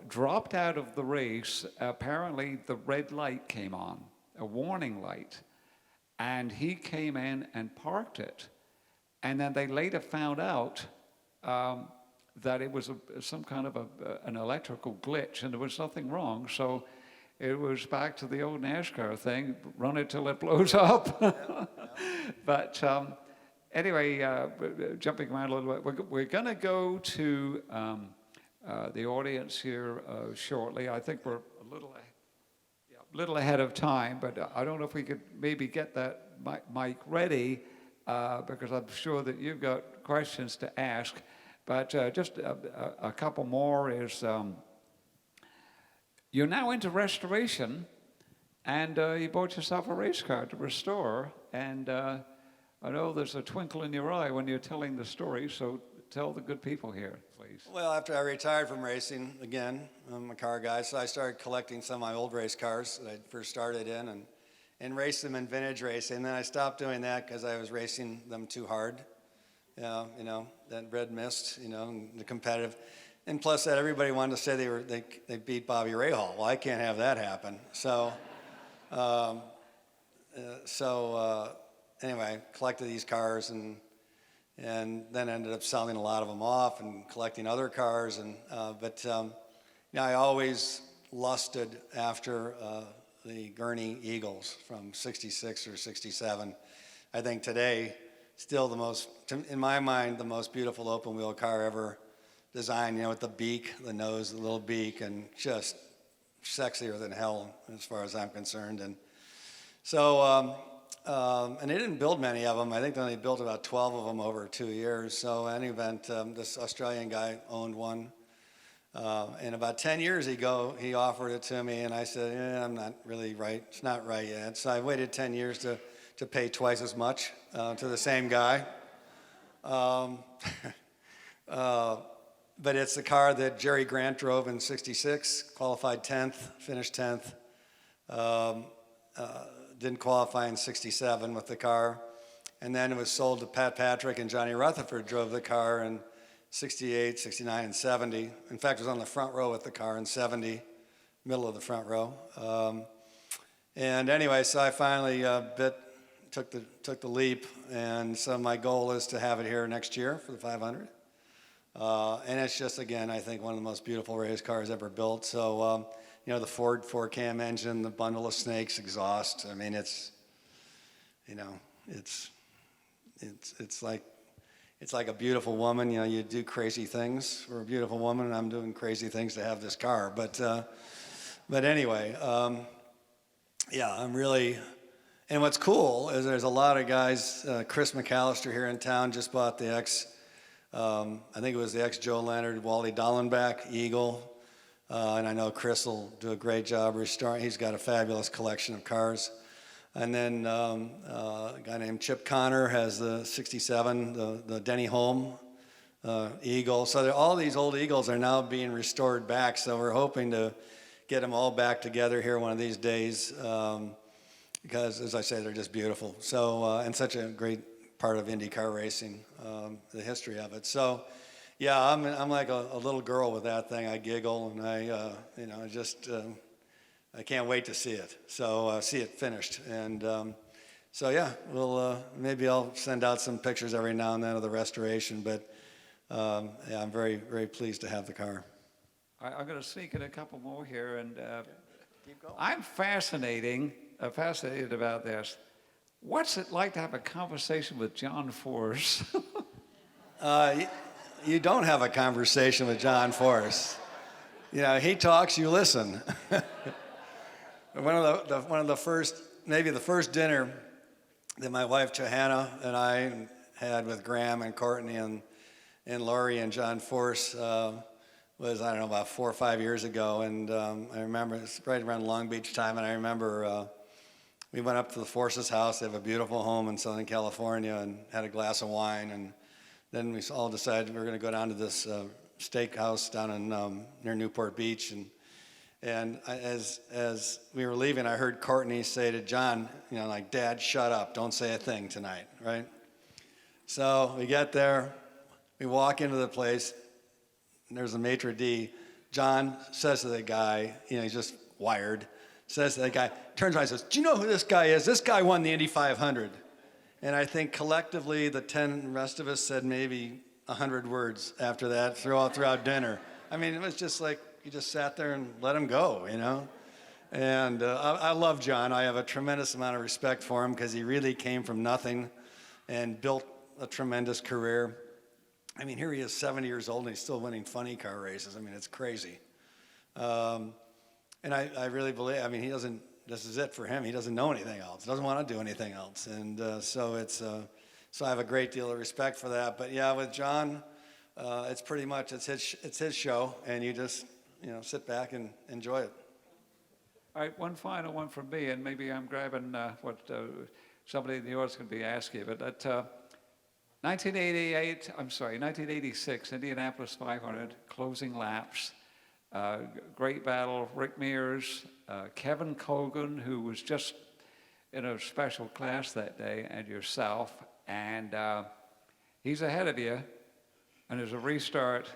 dropped out of the race. Apparently the red light came on, a warning light. And he came in and parked it. And then they later found out that it was some kind of an electrical glitch and there was nothing wrong. So it was back to the old NASCAR thing, run it till it blows up. But anyway, jumping around a little bit, we're going to go to the audience here shortly. I think we're a little ahead of time, but I don't know if we could maybe get that mic ready because I'm sure that you've got questions to ask. But just a couple more is, you're now into restoration, and you bought yourself a race car to restore, and I know there's a twinkle in your eye when you're telling the story, so tell the good people here, please. Well, after I retired from racing, again, I'm a car guy, so I started collecting some of my old race cars that I first started in and raced them in vintage racing. And then I stopped doing that because I was racing them too hard. That red mist, and the competitive. And plus that everybody wanted to say they beat Bobby Rahal. Well, I can't have that happen. So, anyway, I collected these cars and then ended up selling a lot of them off and collecting other cars. But I always lusted after the Gurney Eagles from '66 or '67. I think today, still in my mind, the most beautiful open wheel car ever designed, with the beak, the nose, the little beak, and just sexier than hell as far as I'm concerned. And so, and they didn't build many of them. I think they only built about 12 of them over 2 years. So in any event, this Australian guy owned one. And about 10 years ago, he offered it to me, and I said, I'm not really right. It's not right yet. So I waited 10 years to pay twice as much to the same guy. But it's the car that Jerry Grant drove in '66, qualified 10th, finished 10th. Didn't qualify in '67 with the car. And then it was sold to Pat Patrick, and Johnny Rutherford drove the car in '68, '69, and '70. In fact, I was on the front row with the car in '70, middle of the front row. And anyway, so I finally took the leap, and so my goal is to have it here next year for the 500. And it's just, again, I think one of the most beautiful race cars ever built. So, the Ford 4-cam engine, the bundle of snakes, exhaust. I mean, it's like a beautiful woman. You do crazy things for a beautiful woman, and I'm doing crazy things to have this car. But anyway, I'm really. And what's cool is there's a lot of guys. Chris McAllister here in town just bought the I think it was the ex-Joe Leonard, Wally Dallenbach Eagle. And I know Chris will do a great job restoring. He's got a fabulous collection of cars. And then a guy named Chip Connor has the '67, the Denny Holm Eagle. So all these old Eagles are now being restored back. So we're hoping to get them all back together here one of these days. Because, as I say, they're just beautiful. So, and such a great part of IndyCar racing, the history of it. So, yeah, I'm like a little girl with that thing. I giggle, and I can't wait to see it. So, see it finished. And so, yeah, maybe I'll send out some pictures every now and then of the restoration. But I'm very, very pleased to have the car. I'm going to sneak in a couple more here, and Keep going. I'm fascinated about this. What's it like to have a conversation with John Force? You don't have a conversation with John Force. You know, he talks, you listen. One of the first, maybe the first dinner that my wife Johanna and I had with Graham and Courtney and Laurie and John Force was, I don't know, about 4 or 5 years ago. And I remember, it's right around Long Beach time, and I remember we went up to the Force's house. They have a beautiful home in Southern California, and had a glass of wine. And then we all decided we were going to go down to this steakhouse down in near Newport Beach. And as we were leaving, I heard Courtney say to John, you know, like, Dad, shut up. Don't say a thing tonight, right? So we get there. We walk into the place, and there's a maitre d'. John says to the guy, you know, he's just wired, says to the guy, turns around and says, do you know who this guy is? This guy won the Indy 500. And I think collectively the 10 rest of us said maybe 100 words after that throughout dinner. I mean, it was just like you just sat there and let him go, you know? And I love John. I have a tremendous amount of respect for him because he really came from nothing and built a tremendous career. I mean, here he is, 70 years old, and he's still winning funny car races. I mean, it's crazy. And I really believe, I mean, this is it for him. He doesn't know anything else. Doesn't want to do anything else. And so I have a great deal of respect for that. But yeah, with John, it's pretty much, it's his show, and you just, you know, sit back and enjoy it. All right, one final one from me, and maybe I'm grabbing what somebody in the audience can be asking, but that 1986, Indianapolis 500, closing laps, great battle, Rick Mears, Kevin Cogan, who was just in a special class that day, and yourself, and he's ahead of you, and there's a restart.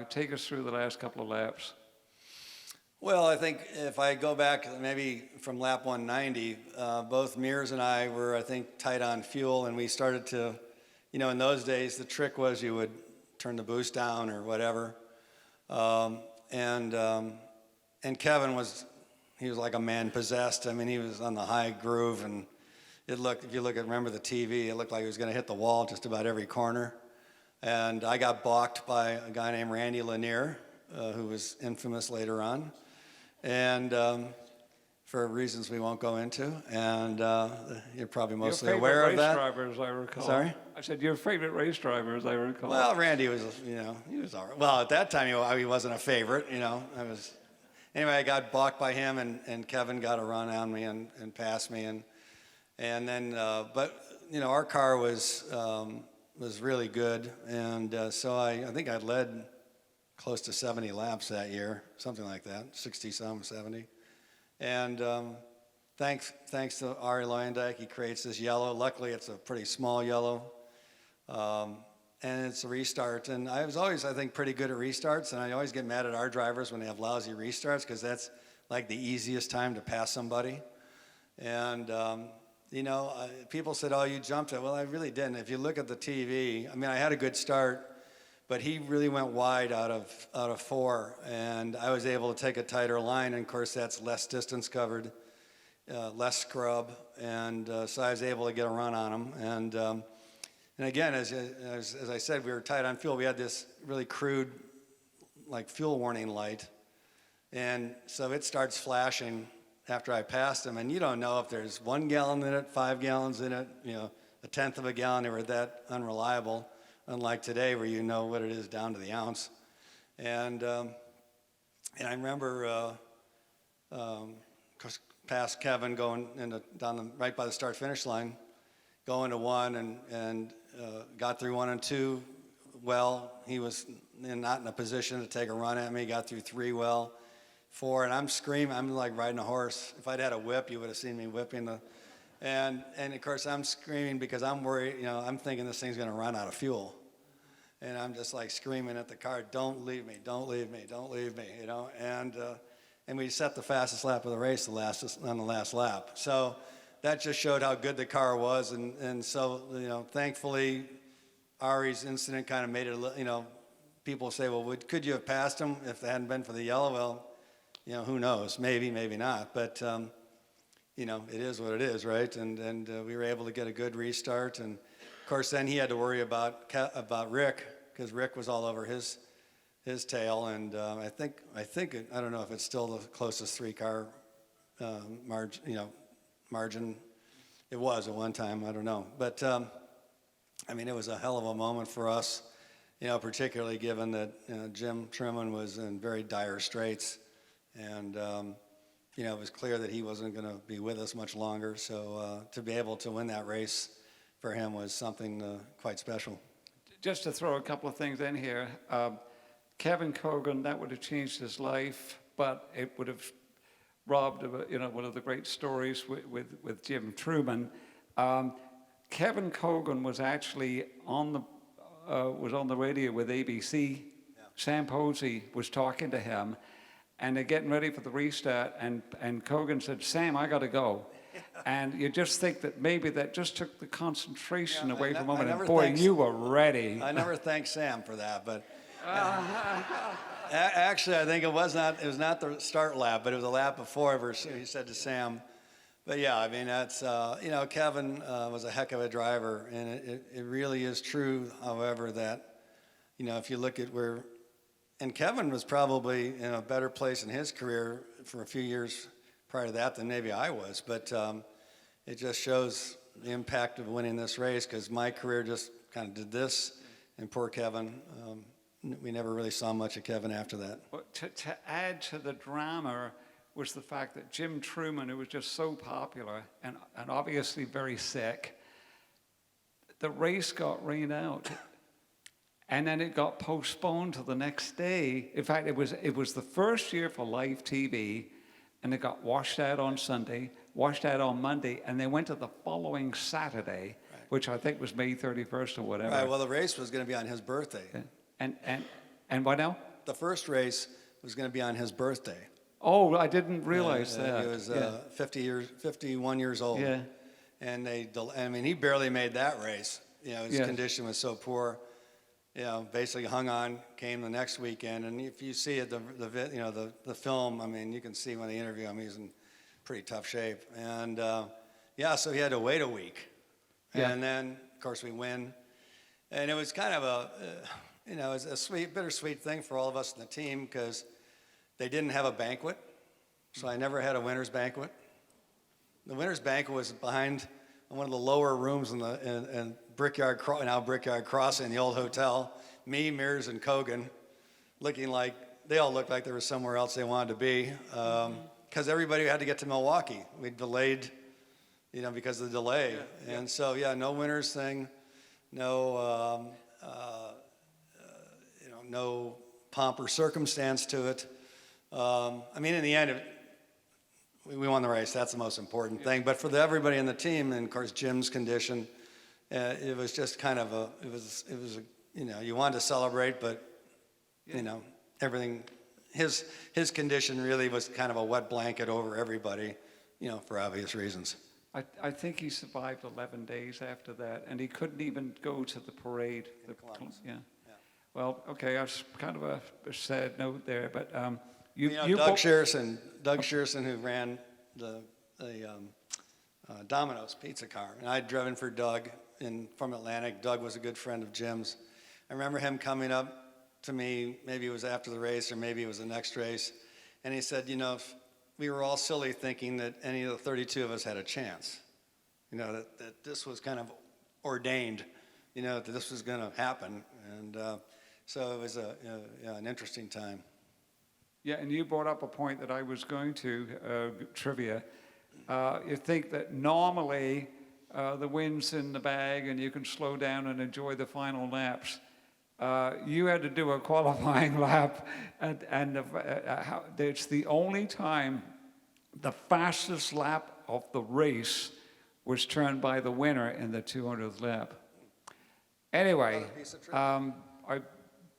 Take us through the last couple of laps. Well, I think if I go back maybe from lap 190, both Mears and I were, I think, tight on fuel, and we started to, you know, in those days, the trick was you would turn the boost down or whatever. And Kevin he was like a man possessed. I mean, he was on the high groove, and if you remember the TV, it looked like he was going to hit the wall just about every corner. And I got balked by a guy named Randy Lanier, who was infamous later on, and for reasons we won't go into. And you're probably mostly aware of that. Your favorite race driver, as I recall. Sorry? I said your favorite race driver, as I recall. Well, Randy was, you know, he was all right. Well, at that time, he wasn't a favorite, you know. Anyway, I got balked by him, and Kevin got a run on me and passed me. And then, but, you know, our car was really good, and so I think I led close to 70 laps that year, something like that, 60-some, 70. And thanks to Ari Luyendijk, he creates this yellow. Luckily, it's a pretty small yellow, and it's a restart. And I was always, I think, pretty good at restarts, and I always get mad at our drivers when they have lousy restarts, because that's like the easiest time to pass somebody. And you know, people said, oh, you jumped it. Well, I really didn't. If you look at the TV, I mean, I had a good start, but he really went wide out of 4, and I was able to take a tighter line, and of course that's less distance covered, less scrub, and so I was able to get a run on him. And again, as I said, we were tight on fuel. We had this really crude, like, fuel warning light, and so it starts flashing after I passed him, and you don't know if there's 1 gallon in it, 5 gallons in it, you know, 1/10 of a gallon. They were that unreliable, unlike today where you know what it is down to the ounce. And I remember past Kevin going right by the start-finish line, going to 1 and got through 1 and 2 well. He was not in a position to take a run at me. Got through 3 well. 4, and I'm screaming. I'm like riding a horse. If I'd had a whip, you would have seen me whipping and of course I'm screaming because I'm worried. You know, I'm thinking this thing's going to run out of fuel, and I'm just like screaming at the car, "Don't leave me! Don't leave me! Don't leave me!" You know, and we set the fastest lap of the race on the last lap. So that just showed how good the car was, and so, you know, thankfully, Ari's incident kind of made it. You know, people say, well, could you have passed him if it hadn't been for the yellow? Well, you know, who knows? Maybe, maybe not. But, you know, it is what it is, right? And we were able to get a good restart. And, of course, then he had to worry about Rick, because Rick was all over his his tale, and I think I don't know if it's still the closest 3-car margin. It was at one time, I don't know, but I mean, it was a hell of a moment for us, particularly given that Jim Truman was in very dire straits, and it was clear that he wasn't going to be with us much longer. So to be able to win that race for him was something quite special. Just to throw a couple of things in here, Kevin Cogan, that would have changed his life, but it would have robbed of one of the great stories with Jim Truman. Kevin Cogan was actually on the radio with ABC. Yeah. Sam Posey was talking to him, and they're getting ready for the restart, and Cogan said, "Sam, I got to go." And you just think that maybe that just took the concentration away from him, and boy, you were ready. I never thanked Sam for that, but actually, I think it was not the start lap, but it was a lap before. He said to Sam, but yeah, I mean, that's Kevin was a heck of a driver, and it really is true. However, that if you look at and Kevin was probably in a better place in his career for a few years prior to that than maybe I was, but it just shows the impact of winning this race, because my career just kind of did this, and poor Kevin, we never really saw much of Kevin after that. Well, to add to the drama was the fact that Jim Truman, who was just so popular and obviously very sick, the race got rained out. And then it got postponed to the next day. In fact, it was the first year for live TV, and it got washed out on Sunday, washed out on Monday, and they went to the following Saturday, right, which I think was May 31st or whatever. Right, well, the race was going to be on his birthday. Yeah. And what now? The first race was going to be on his birthday. Oh, I didn't realize that. He was 51 years old. Yeah. And he barely made that race. His condition was so poor. Basically hung on, came the next weekend, and if you see it, the film, I mean, you can see when they interview him, he's in pretty tough shape, and so he had to wait a week, and then of course we win, and it was kind of it was a bittersweet thing for all of us in the team, because they didn't have a banquet, so I never had a winner's banquet. The winner's banquet was behind one of the lower rooms in Brickyard Crossing, the old hotel. Me, Mears, and Cogan, they all looked like they were somewhere else they wanted to be, because everybody had to get to Milwaukee. We delayed, because of the delay, and so no winners thing, no no pomp or circumstance to it. In the end, we won the race. That's the most important thing. But for everybody in the team, and of course Jim's condition, it was just kind of you wanted to celebrate, but everything. His condition really was kind of a wet blanket over everybody, for obvious reasons. I think he survived 11 days after that, and he couldn't even go to the parade. Yeah. Well, okay, that's kind of a sad note there, but Doug Shearson, who ran the Domino's pizza car, and I'd driven for Doug from Atlantic. Doug was a good friend of Jim's. I remember him coming up to me, maybe it was after the race or maybe it was the next race, and he said, we were all silly thinking that any of the 32 of us had a chance, that this was kind of ordained, that this was going to happen, and so it was an interesting time. Yeah, and you brought up a point that I was going to, trivia. You think that normally the wind's in the bag and you can slow down and enjoy the final laps. You had to do a qualifying lap, and it's the only time the fastest lap of the race was turned by the winner in the 200th lap. Anyway, I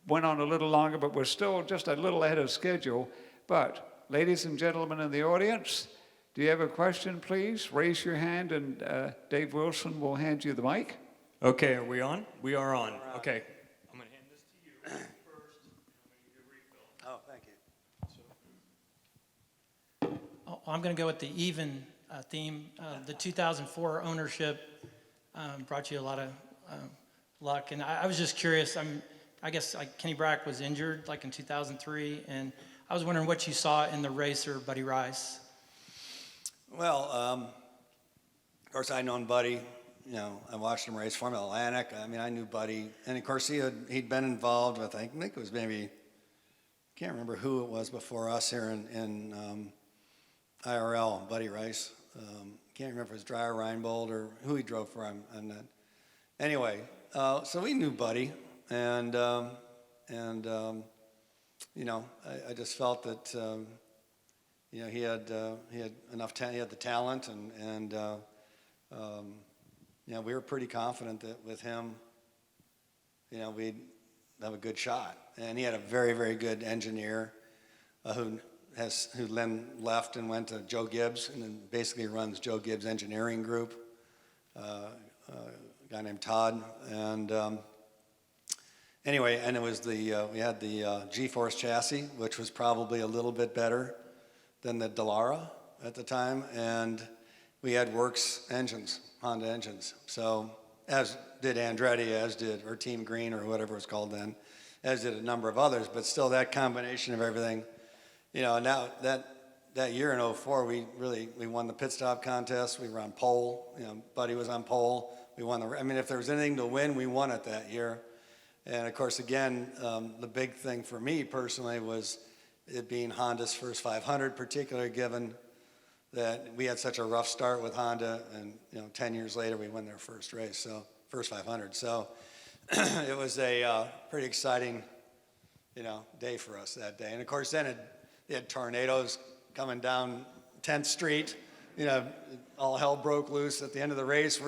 went on a little longer, but we're still just a little ahead of schedule. But ladies and gentlemen in the audience, do you have a question, please? Raise your hand, and Dave Wilson will hand you the mic. Okay, are we on? We are on. Okay. I'm going to hand this to you first, and I'm going to give you a refill. Oh, thank you. I'm going to go with the even theme. The 2004 ownership brought you a lot of luck, and I was just curious. Kenny Brack was injured like in 2003, and I was wondering what you saw in the racer, Buddy Rice. Well, of course, I known Buddy. You know, I watched him race Formula Atlantic. I mean, I knew Buddy, and of course he'd been involved with, I think it was maybe, can't remember who it was before us here in IRL, Buddy Rice. Can't remember if it was Dreyer Reinbold or who he drove for. I'm not. Anyway, so we knew Buddy, and you know, I just felt that you know, he had enough talent. He had the talent, and you know, we were pretty confident that with him, you know, we'd have a good shot. And he had a very, very good engineer who then left and went to Joe Gibbs, and then basically runs Joe Gibbs' engineering group. A guy named Todd, and anyway, and it was we had the G-Force chassis, which was probably a little bit better than the Dallara at the time, and we had Works engines, Honda engines. So, as did Andretti, as did, or Team Green, or whatever it was called then, as did a number of others, but still that combination of everything, you know, now that year in 04, we won the pit stop contest, we were on pole, you know, Buddy was on pole, we won I mean, if there was anything to win, we won it that year. And of course, again, the big thing for me personally was it being Honda's first 500, particularly given that we had such a rough start with Honda, and you know, 10 years later we won their first race, so first 500. So it was a pretty exciting, you know, day for us that day. And of course, then it had tornadoes coming down 10th Street. You know, all hell broke loose at the end of the race.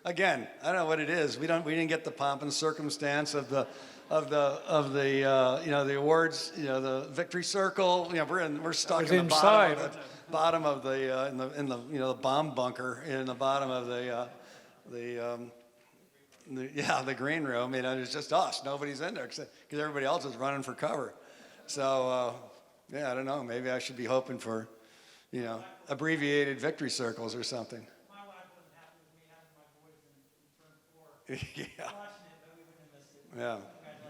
Again, I don't know what it is. We didn't get the pomp and circumstance of the you know, the awards, you know, the victory circle. You know, we're stuck in the bottom of the in the you know, the bomb bunker in the bottom of the green room. You know, it's just us. Nobody's in there because everybody else is running for cover. So yeah, I don't know. Maybe I should be hoping for, you know, abbreviated victory circles or something. My wife wasn't happy with me having my boys in turn 4. Yeah. Watching it, but we wouldn't have missed it. Yeah.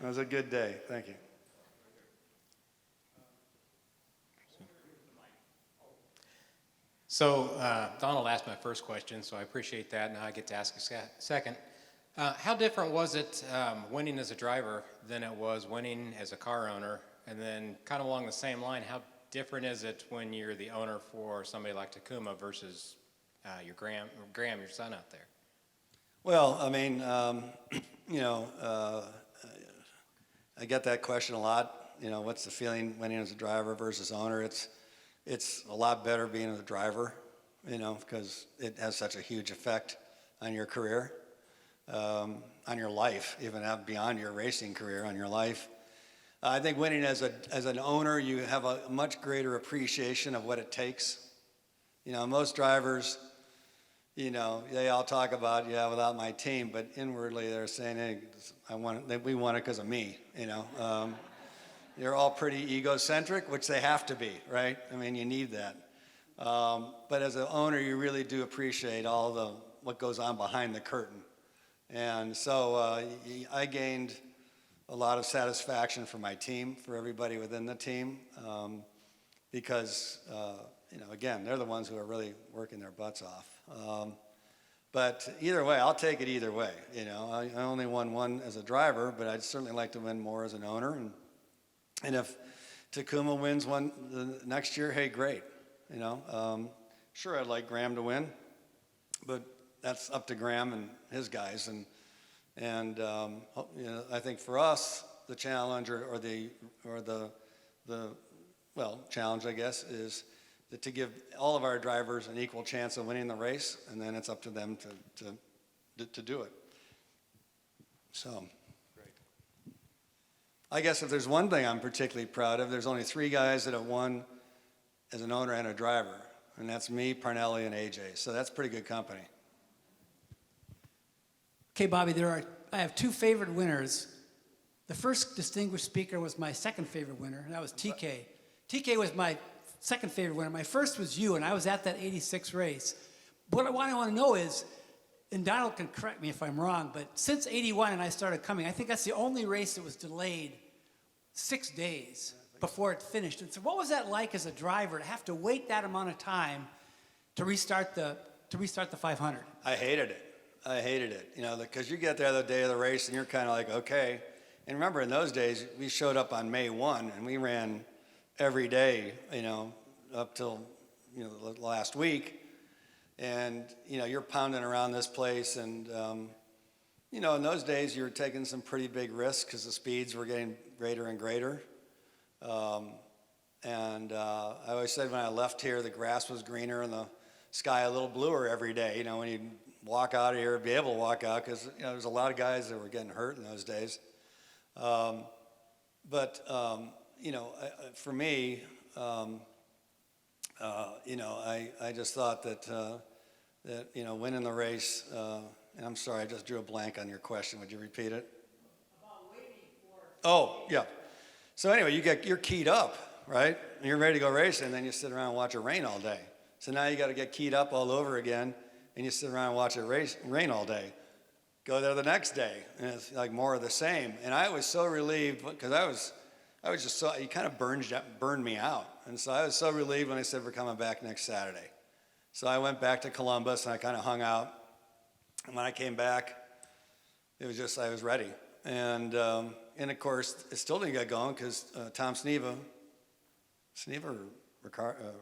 It was a good day. Thank you. So Donald asked my first question, so I appreciate that. Now I get to ask a second. How different was it winning as a driver than it was winning as a car owner? And then kind of along the same line, how different is it when you're the owner for somebody like Takuma versus your Graham, your son out there? Well, I mean, you know, I get that question a lot. You know, what's the feeling winning as a driver versus owner? It's a lot better being a driver, you know, because it has such a huge effect on your career, on your life, even out beyond your racing career, on your life. I think winning as an owner, you have a much greater appreciation of what it takes. You know, most drivers, you know, they all talk about, yeah, without my team, but inwardly they're saying, hey, we won it because of me, you know. They're all pretty egocentric, which they have to be, right? I mean, you need that. But as an owner, you really do appreciate what goes on behind the curtain. And so I gained a lot of satisfaction for my team, for everybody within the team, because, you know, again, they're the ones who are really working their butts off. But either way, I'll take it either way. You know, I only won one as a driver, but I'd certainly like to win more as an owner. And if Takuma wins one the next year, hey, great. You know, sure, I'd like Graham to win, but that's up to Graham and his guys. And you know, I think for us, the challenge or the challenge, I guess, is to give all of our drivers an equal chance of winning the race, and then it's up to them to do it. So. I guess if there's one thing I'm particularly proud of, there's only 3 guys that have won as an owner and a driver, and that's me, Parnelli, and AJ. So that's pretty good company. Okay, Bobby, I have 2 favorite winners. The first distinguished speaker was my second favorite winner, and that was TK. TK was my second favorite winner. My first was you, and I was at that 86 race. What I want to know is and Donald can correct me if I'm wrong, but since 81 and I started coming, I think that's the only race that was delayed 6 days before it finished. And so what was that like as a driver to have to wait that amount of time to restart the 500? I hated it, you know, because you get there the day of the race and you're kind of like, okay. And remember, in those days, we showed up on May 1 and we ran every day, you know, up till, you know, the last week. And, you know, you're pounding around this place. And, you know, in those days, you were taking some pretty big risks because the speeds were getting greater and greater. I always said when I left here, the grass was greener and the sky a little bluer every day. You know, when you walk out of here, be able to walk out, because, you know, there's a lot of guys that were getting hurt in those days. You know, for me, you know, I just thought that, you know, winning the race, and I'm sorry, I just drew a blank on your question. Would you repeat it? About waiting for... Oh, yeah. So anyway, you're keyed up, right? And you're ready to go racing, and then you sit around and watch it rain all day. So now you got to get keyed up all over again, and you sit around and watch it rain all day. Go there the next day, and it's like more of the same. And I was so relieved, because I was just so, you kind of burned me out. And so I was so relieved when they said we're coming back next Saturday. So I went back to Columbus, and I kind of hung out. And when I came back, it was just, I was ready. And of course, it still didn't get going, because Tom Sneva or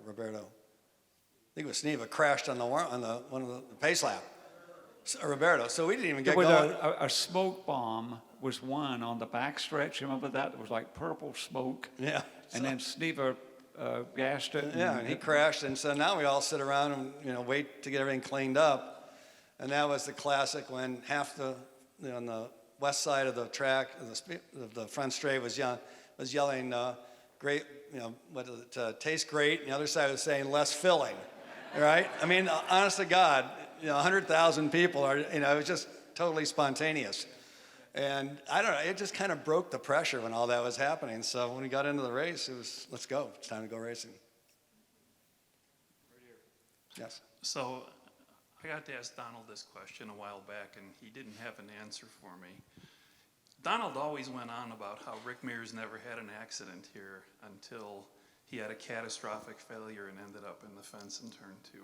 Roberto? I think it was Sneva, crashed on one of the pace lap. Roberto. So we didn't even get There was going. a smoke bomb was one on the backstretch. You remember that? It was like purple smoke. Yeah. And then Sneva gassed it. Yeah, and he crashed. And so now we all sit around and, you know, wait to get everything cleaned up. And that was the classic when half on the west side of the track, of the front straight was yelling, great, you know, what is it, tastes great. And the other side was saying less filling, right? I mean, honest to God, you know, 100,000 people are, you know, it was just totally spontaneous. And I don't know, it just kind of broke the pressure when all that was happening. So when we got into the race, it was, let's go, it's time to go racing. Yes. So I got to ask Donald this question a while back, and he didn't have an answer for me. Donald always went on about how Rick Mears never had an accident here until he had a catastrophic failure and ended up in the fence in turn 2.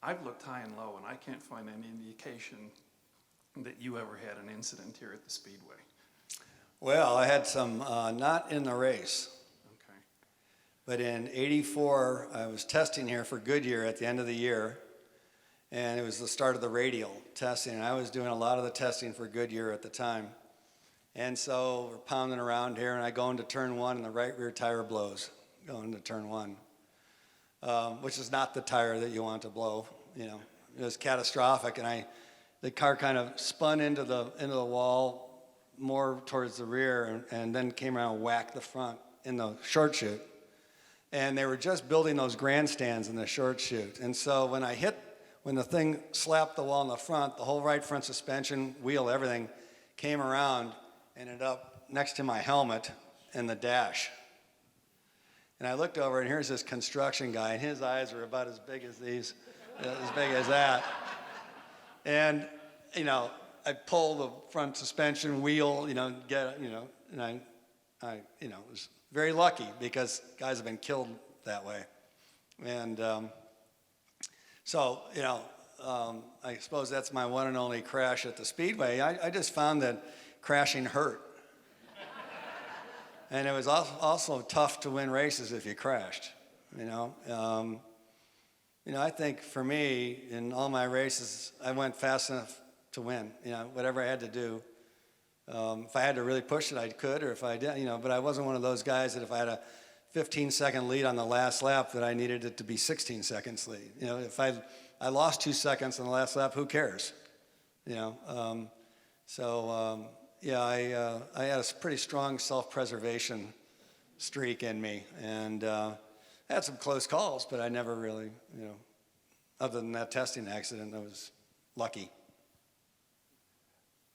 I've looked high and low, and I can't find any indication that you ever had an incident here at the Speedway. Well, I had some, not in the race. Okay. But in '84, I was testing here for Goodyear at the end of the year, and it was the start of the radial testing, and I was doing a lot of the testing for Goodyear at the time. And so we're pounding around here, and I go into turn 1, and the right rear tire blows going into turn 1, which is not the tire that you want to blow. You know, it was catastrophic, and the car kind of spun into the wall more towards the rear, and then came around and whacked the front in the short chute. And they were just building those grandstands in the short chute. And so when the thing slapped the wall in the front, the whole right front suspension, wheel, everything came around, ended up next to my helmet in the dash. And I looked over, and here's this construction guy, and his eyes were about as big as these, as big as that. And, you know, I pull the front suspension wheel, you know, and I was very lucky because guys have been killed that way. And so, you know, I suppose that's my one and only crash at the Speedway. I just found that crashing hurt. And it was also tough to win races if you crashed, you know. I think for me, in all my races, I went fast enough to win, you know, whatever I had to do. If I had to really push it, I could, or if I did, you know, but I wasn't one of those guys that if I had a 15-second lead on the last lap that I needed it to be 16 seconds lead. You know, if I lost 2 seconds on the last lap, who cares? You know, yeah, I had a pretty strong self-preservation streak in me, and I had some close calls, but I never really, you know, other than that testing accident, I was lucky.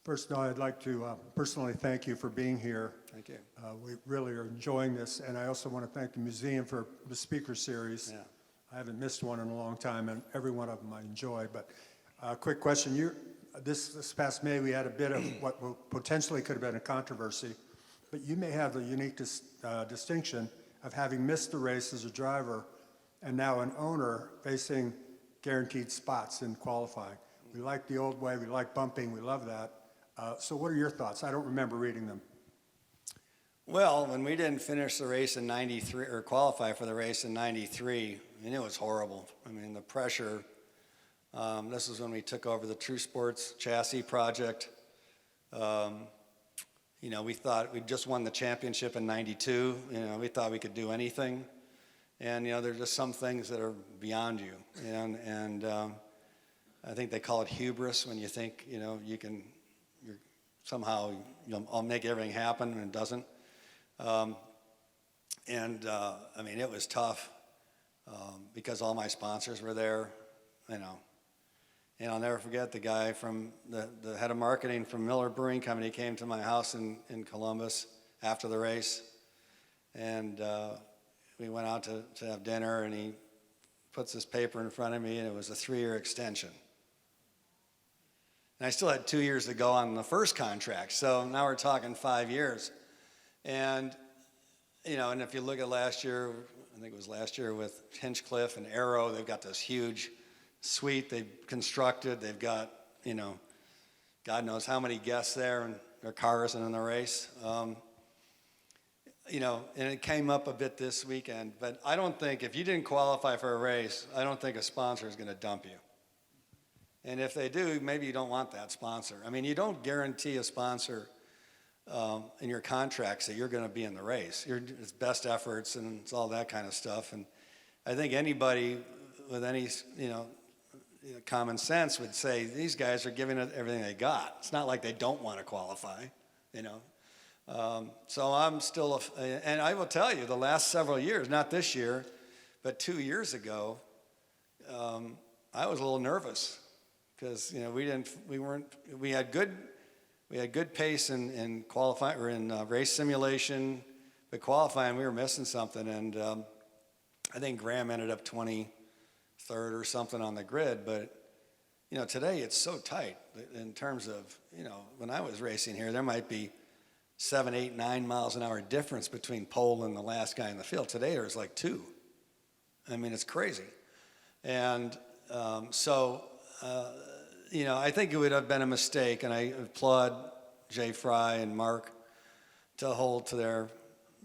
First of all, I'd like to personally thank you for being here. Thank you. We really are enjoying this, and I also want to thank the museum for the speaker series. Yeah. I haven't missed one in a long time, and every one of them I enjoy. But Quick question. This past May, we had a bit of what potentially could have been a controversy, but you may have the unique distinction of having missed the race as a driver and now an owner facing guaranteed spots in qualifying. We like the old way. We like bumping. We love that. So what are your thoughts? I don't remember reading them. Well, when we didn't finish the race in 93, or qualify for the race in 93, I mean, it was horrible. I mean, the pressure. This was when we took over the True Sports chassis project. We thought we'd just won the championship in 92. We thought we could do anything. And, there's just some things that are beyond you. And I think they call it hubris when you think, you're somehow, I'll make everything happen, and it doesn't. I mean, it was tough because all my sponsors were there, And I'll never forget the guy from the head of marketing from Miller Brewing Company came to my house in Columbus after the race. And we went out to have dinner, and he puts this paper in front of me, and it was a 3-year extension. And I still had 2 years to go on the first contract. So now we're talking 5 years. And, and if you look at last year, I think it was last year with Hinchcliffe and Arrow, they've got this huge suite they've constructed. They've got, God knows how many guests there, and their cars and in the race. And it came up a bit this weekend, but I don't think, if you didn't qualify for a race, I don't think a sponsor is going to dump you. And if they do, maybe you don't want that sponsor. I mean, you don't guarantee a sponsor in your contracts that you're going to be in the race. It's best efforts and it's all that kind of stuff. And I think anybody with any, common sense would say these guys are giving it everything they got. It's not like they don't want to qualify, So I'm still, and I will tell you, the last several years, not this year, but 2 years ago, I was a little nervous because we had good pace in qualifying or in race simulation, but qualifying we were missing something, and I think Graham ended up 23rd or something on the grid. But today it's so tight in terms of when I was racing here, there might be 7, 8, 9 miles an hour difference between pole and the last guy in the field. Today there's like 2. I mean, it's crazy. And I think it would have been a mistake, and I applaud Jay Fry and Mark to hold to their,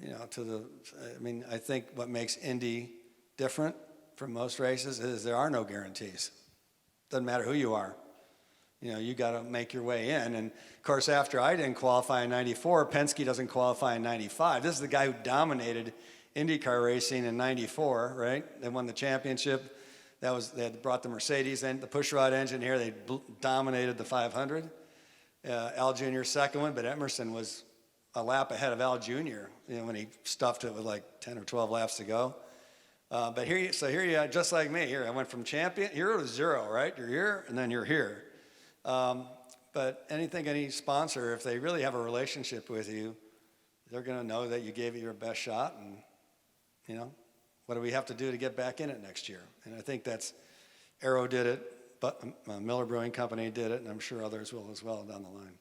I think what makes Indy different from most races is there are no guarantees. Doesn't matter who you are. You got to make your way in. And, of course, after I didn't qualify in 94, Penske doesn't qualify in 95. This is the guy who dominated IndyCar racing in 94, right? They won the championship. They had brought the Mercedes and the pushrod engine here. They dominated the 500. Al Jr. second one, but Emerson was a lap ahead of Al Jr. When he stuffed it with like 10 or 12 laps to go. But here you are, just like me. Here I went from champion 0 to 0, right? You're here and then you're here. But any sponsor, if they really have a relationship with you, they're going to know that you gave it your best shot, and what do we have to do to get back in it next year? And I think Arrow did it, but Miller Brewing Company did it, and I'm sure others will as well down the line.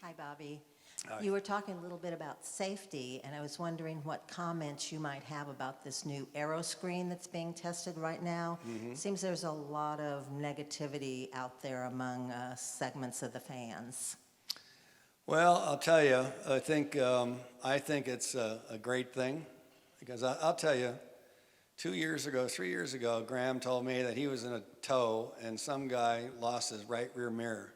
Hi, Bobby. Hi. You were talking a little bit about safety, and I was wondering what comments you might have about this new Aero screen that's being tested right now. Mm-hmm. Seems there's a lot of negativity out there among segments of the fans. Well, I'll tell you, I think it's a great thing, because I'll tell you, 3 years ago, Graham told me that he was in a tow and some guy lost his right rear mirror.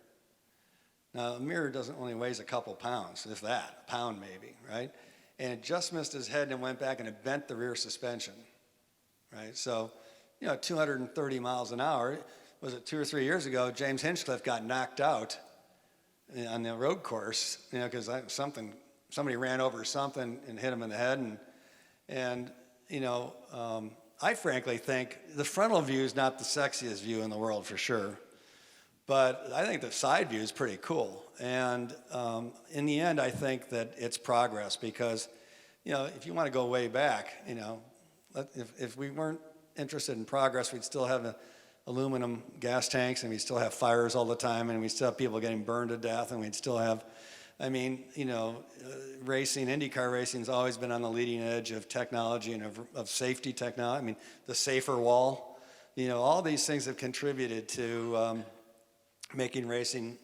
Now, a mirror only weighs a couple pounds, if that, a pound maybe, right? And it just missed his head and went back and it bent the rear suspension, right? So, 230 miles an hour, was it 2 or 3 years ago, James Hinchcliffe got knocked out on the road course, because somebody ran over something and hit him in the head, and I frankly think the frontal view is not the sexiest view in the world for sure, but I think the side view is pretty cool. And in the end, I think that it's progress, because if you want to go way back, if we weren't interested in progress, we'd still have aluminum gas tanks, and we'd still have fires all the time, and we'd still have people getting burned to death, and we'd still have, I mean, racing, IndyCar racing's always been on the leading edge of technology and of safety technology. I mean, the safer wall, all these things have contributed to making racing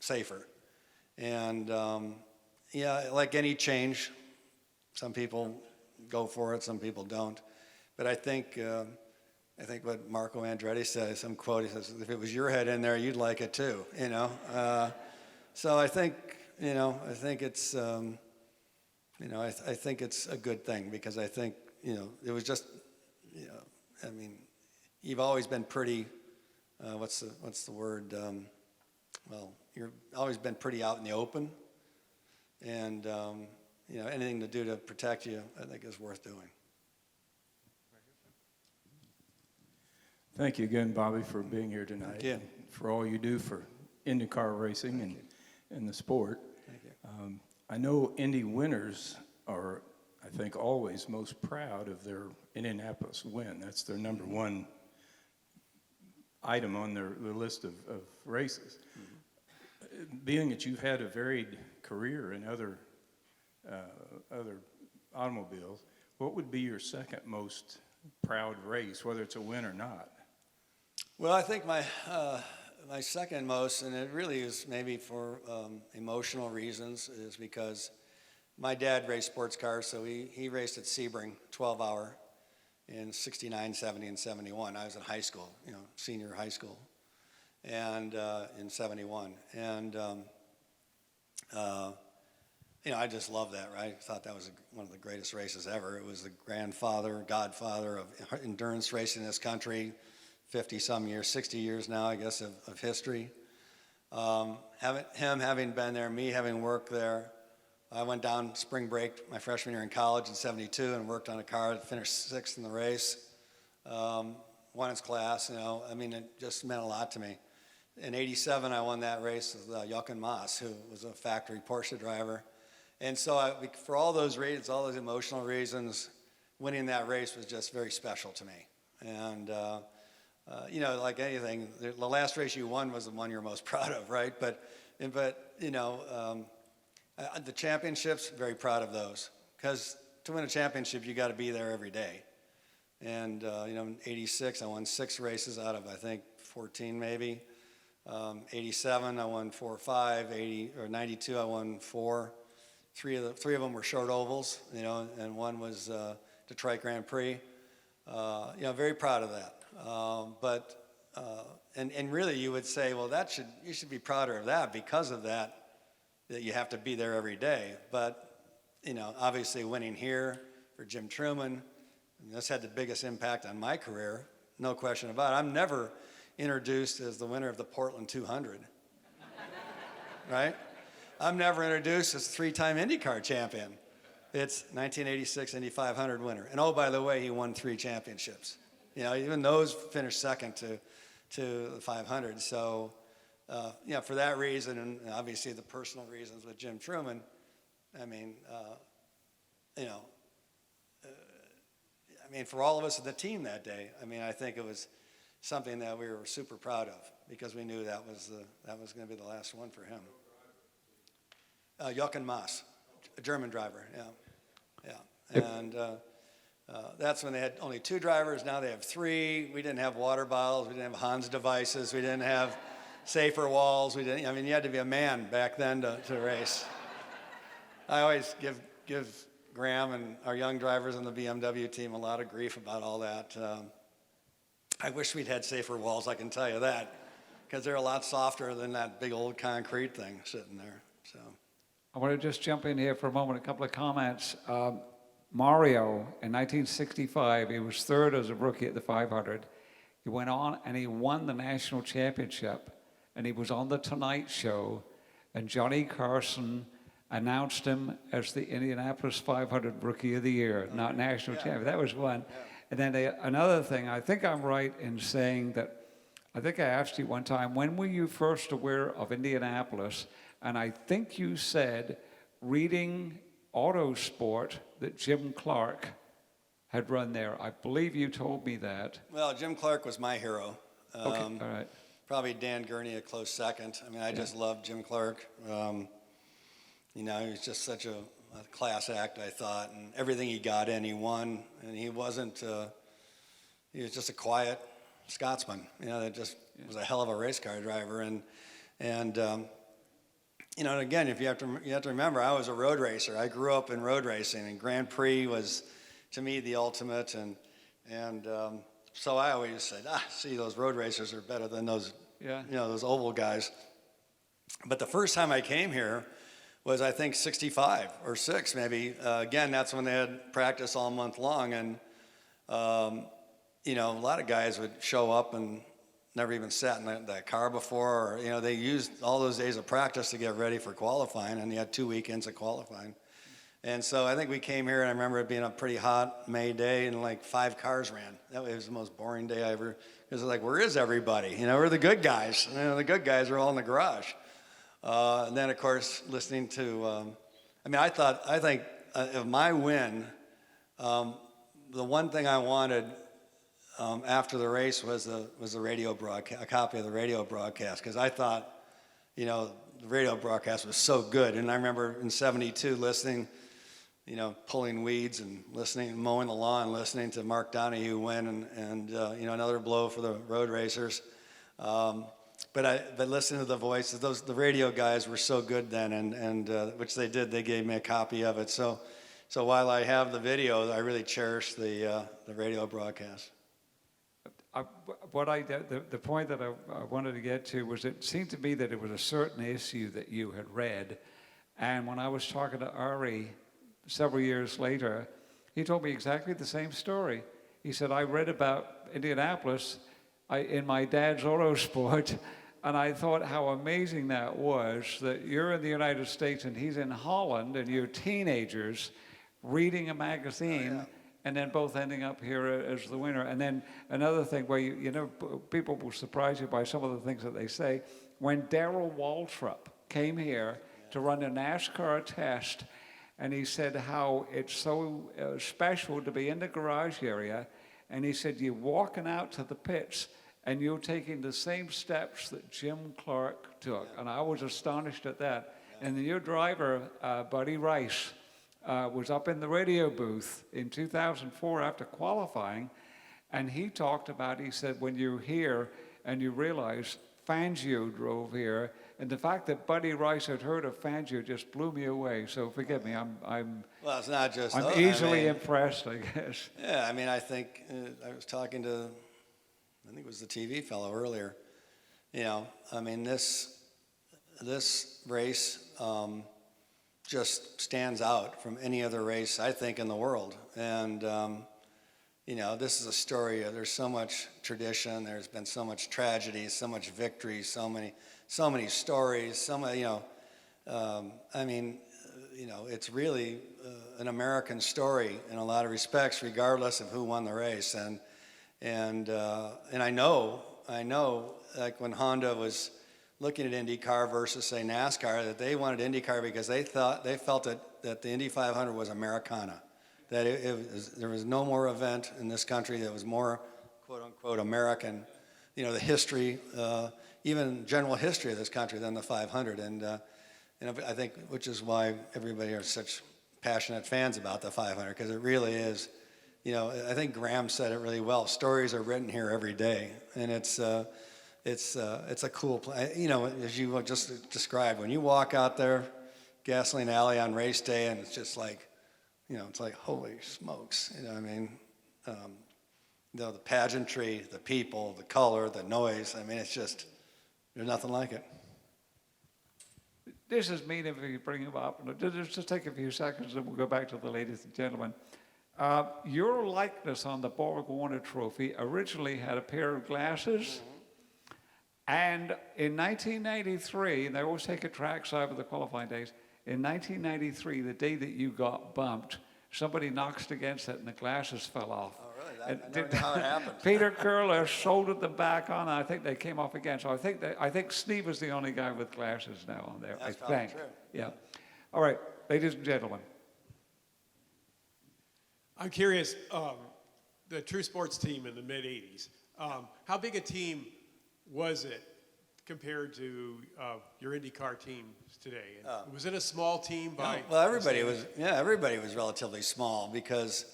safer. And yeah, like any change, some people go for it, some people don't. But I think what Marco Andretti said, some quote, he says, if it was your head in there, you'd like it too, So I think, I think it's, I think it's a good thing, because I think, it was just, I mean, you've always been pretty, what's the word? Well, you've always been pretty out in the open, and anything to do to protect you, I think, is worth doing. Thank you again, Bobby, for being here tonight. Thank you. And for all you do for IndyCar racing and the sport. Thank you. I know Indy winners are, I think, always most proud of their Indianapolis win. That's their number one item on their list of races. Mm-hmm. Being that you've had a varied career in other automobiles, what would be your second most proud race, whether it's a win or not? Well, I think my second most, and it really is maybe for emotional reasons, is because my dad raced sports cars, so he raced at Sebring, 12-hour, in 69, 70, and 71. I was in high school, senior high school, and in 71. And, I just loved that, right? I thought that was one of the greatest races ever. It was the godfather of endurance racing in this country, 50-some years, 60 years now, I guess, of history. Having been there, me having worked there, I went down spring break my freshman year in college in 72 and worked on a car that finished sixth in the race, won its class, I mean, it just meant a lot to me. In 87, I won that race with Jochen Maas, who was a factory Porsche driver. And so for all those reasons, all those emotional reasons, winning that race was just very special to me. And, like anything, the last race you won was the one you're most proud of, right? But the championships, very proud of those. Because to win a championship, you got to be there every day. And, in 86, I won 6 races out of, I think, 14 maybe. 87, I won 4 or 5. 92, I won 4. Three of them were short ovals, and one was Detroit Grand Prix. Very proud of that. And really, you would say, well, you should be prouder of that because of that you have to be there every day. But obviously, winning here for Jim Truman, this had the biggest impact on my career, no question about it. I'm never introduced as the winner of the Portland 200, right? I'm never introduced as 3-time IndyCar champion. It's 1986 Indy 500 winner. And oh, by the way, he won 3 championships. Even those finished second to the 500. So, for that reason, and obviously the personal reasons with Jim Truman, I mean, for all of us at the team that day, I think it was something that we were super proud of because we knew that was going to be the last one for him. Jochen Maas, a German driver, yeah. And that's when they had only 2 drivers. Now they have 3. We didn't have water bottles. We didn't have Hans devices. We didn't have safer walls. You had to be a man back then to race. I always give Graham and our young drivers on the BMW team a lot of grief about all that. I wish we'd had safer walls, I can tell you that, because they're a lot softer than that big old concrete thing sitting there. So. I want to just jump in here for a moment, a couple of comments. Mario, in 1965, he was 3rd as a rookie at the 500. He went on and he won the national championship, and he was on the Tonight Show, and Johnny Carson announced him as the Indianapolis 500 Rookie of the Year, not national champion. That was one. Yeah. And then another thing, I think I'm right in saying that, I think I asked you one time, when were you first aware of Indianapolis? And I think you said reading Autosport that Jim Clark had run there. I believe you told me that. Well, Jim Clark was my hero. Okay, all right. Probably Dan Gurney a close second. I mean, I just loved Jim Clark. You know, he was just such a class act, I thought, and everything he got in, he won. And he wasn't, he was just a quiet Scotsman, you know, that just was a hell of a race car driver. And you know, and again, you have to remember, I was a road racer. I grew up in road racing, and Grand Prix was, to me, the ultimate. And so I always said, see, those road racers are better than those, you know, those oval guys. But the first time I came here was, I think, 65 or 6 maybe. Again, that's when they had practice all month long. And, you know, a lot of guys would show up and never even sat in that car before. Or, you know, they used all those days of practice to get ready for qualifying. And you had 2 weekends of qualifying. And so I think we came here, and I remember it being a pretty hot May day, and like 5 cars ran. That was the most boring day I ever, because it was like, where is everybody? You know, where are the good guys? You know, the good guys are all in the garage. And then, of course, listening to, I mean, I think of my win, the one thing I wanted after the race was the radio broadcast, a copy of the radio broadcast, because I thought, you know, the radio broadcast was so good. And I remember in '72 listening, you know, pulling weeds and listening, mowing the lawn, listening to Mark Donahue win, and you know, another blow for the road racers. But listening to the voices, the radio guys were so good then, and which they did. They gave me a copy of it. So while I have the video, I really cherish the radio broadcast. The point that I wanted to get to was, it seemed to me that it was a certain issue that you had read, and when I was talking to Ari several years later, he told me exactly the same story. He said, I read about Indianapolis in my dad's Autosport, and I thought how amazing that was, that you're in the United States and he's in Holland, and you're teenagers reading a magazine, and then both ending up here as the winner. And then another thing where you know, people will surprise you by some of the things that they say. When Darrell Waltrip came here to run a NASCAR test, and he said how it's so special to be in the garage area, and he said, you're walking out to the pits, and you're taking the same steps that Jim Clark took. And I was astonished at that. And then your driver, Buddy Rice, was up in the radio booth in 2004 after qualifying, and he talked about, he said, when you're here and you realize Fangio drove here, and the fact that Buddy Rice had heard of Fangio just blew me away. So forgive me, Well, it's not just. I'm easily impressed, I guess. Yeah, I mean, I think I was talking to, I think it was the TV fellow earlier. You know, I mean, this race just stands out from any other race, I think, in the world. And you know, this is a story. There's so much tradition. There's been so much tragedy, so much victory, so many stories. So many, you know, I mean, you know, it's really an American story in a lot of respects, regardless of who won the race. And I know, like when Honda was looking at IndyCar versus, say, NASCAR, that they wanted IndyCar because they felt that the Indy 500 was Americana, that there was no more event in this country that was more, quote unquote, American, you know, the history, even general history of this country than the 500. And I think, which is why everybody are such passionate fans about the 500, because it really is, you know, I think Graham said it really well. Stories are written here every day, and it's a cool place. You know, as you just described, when you walk out there, Gasoline Alley on race day, and it's just like, you know, it's like, holy smokes. You know what I mean? You know, the pageantry, the people, the color, the noise. I mean, it's just, there's nothing like it. This is mean if you bring him up. Just take a few seconds and we'll go back to the ladies and gentlemen. Your likeness on the Borg Warner Trophy originally had a pair of glasses. And in 1993, and they always take a trackside of the qualifying days, in 1993, the day that you got bumped, somebody knocked against it and the glasses fell off. Oh, really? I never know how it happened. Peter Curler soldered them back on, and I think they came off again. So I think Steve is the only guy with glasses now on there. That's I probably think. true. Yeah. All right, ladies and gentlemen. I'm curious, the True Sports team in the mid-'80s, how big a team was it compared to your IndyCar teams today? And was it a small team by? Well, everybody was relatively small because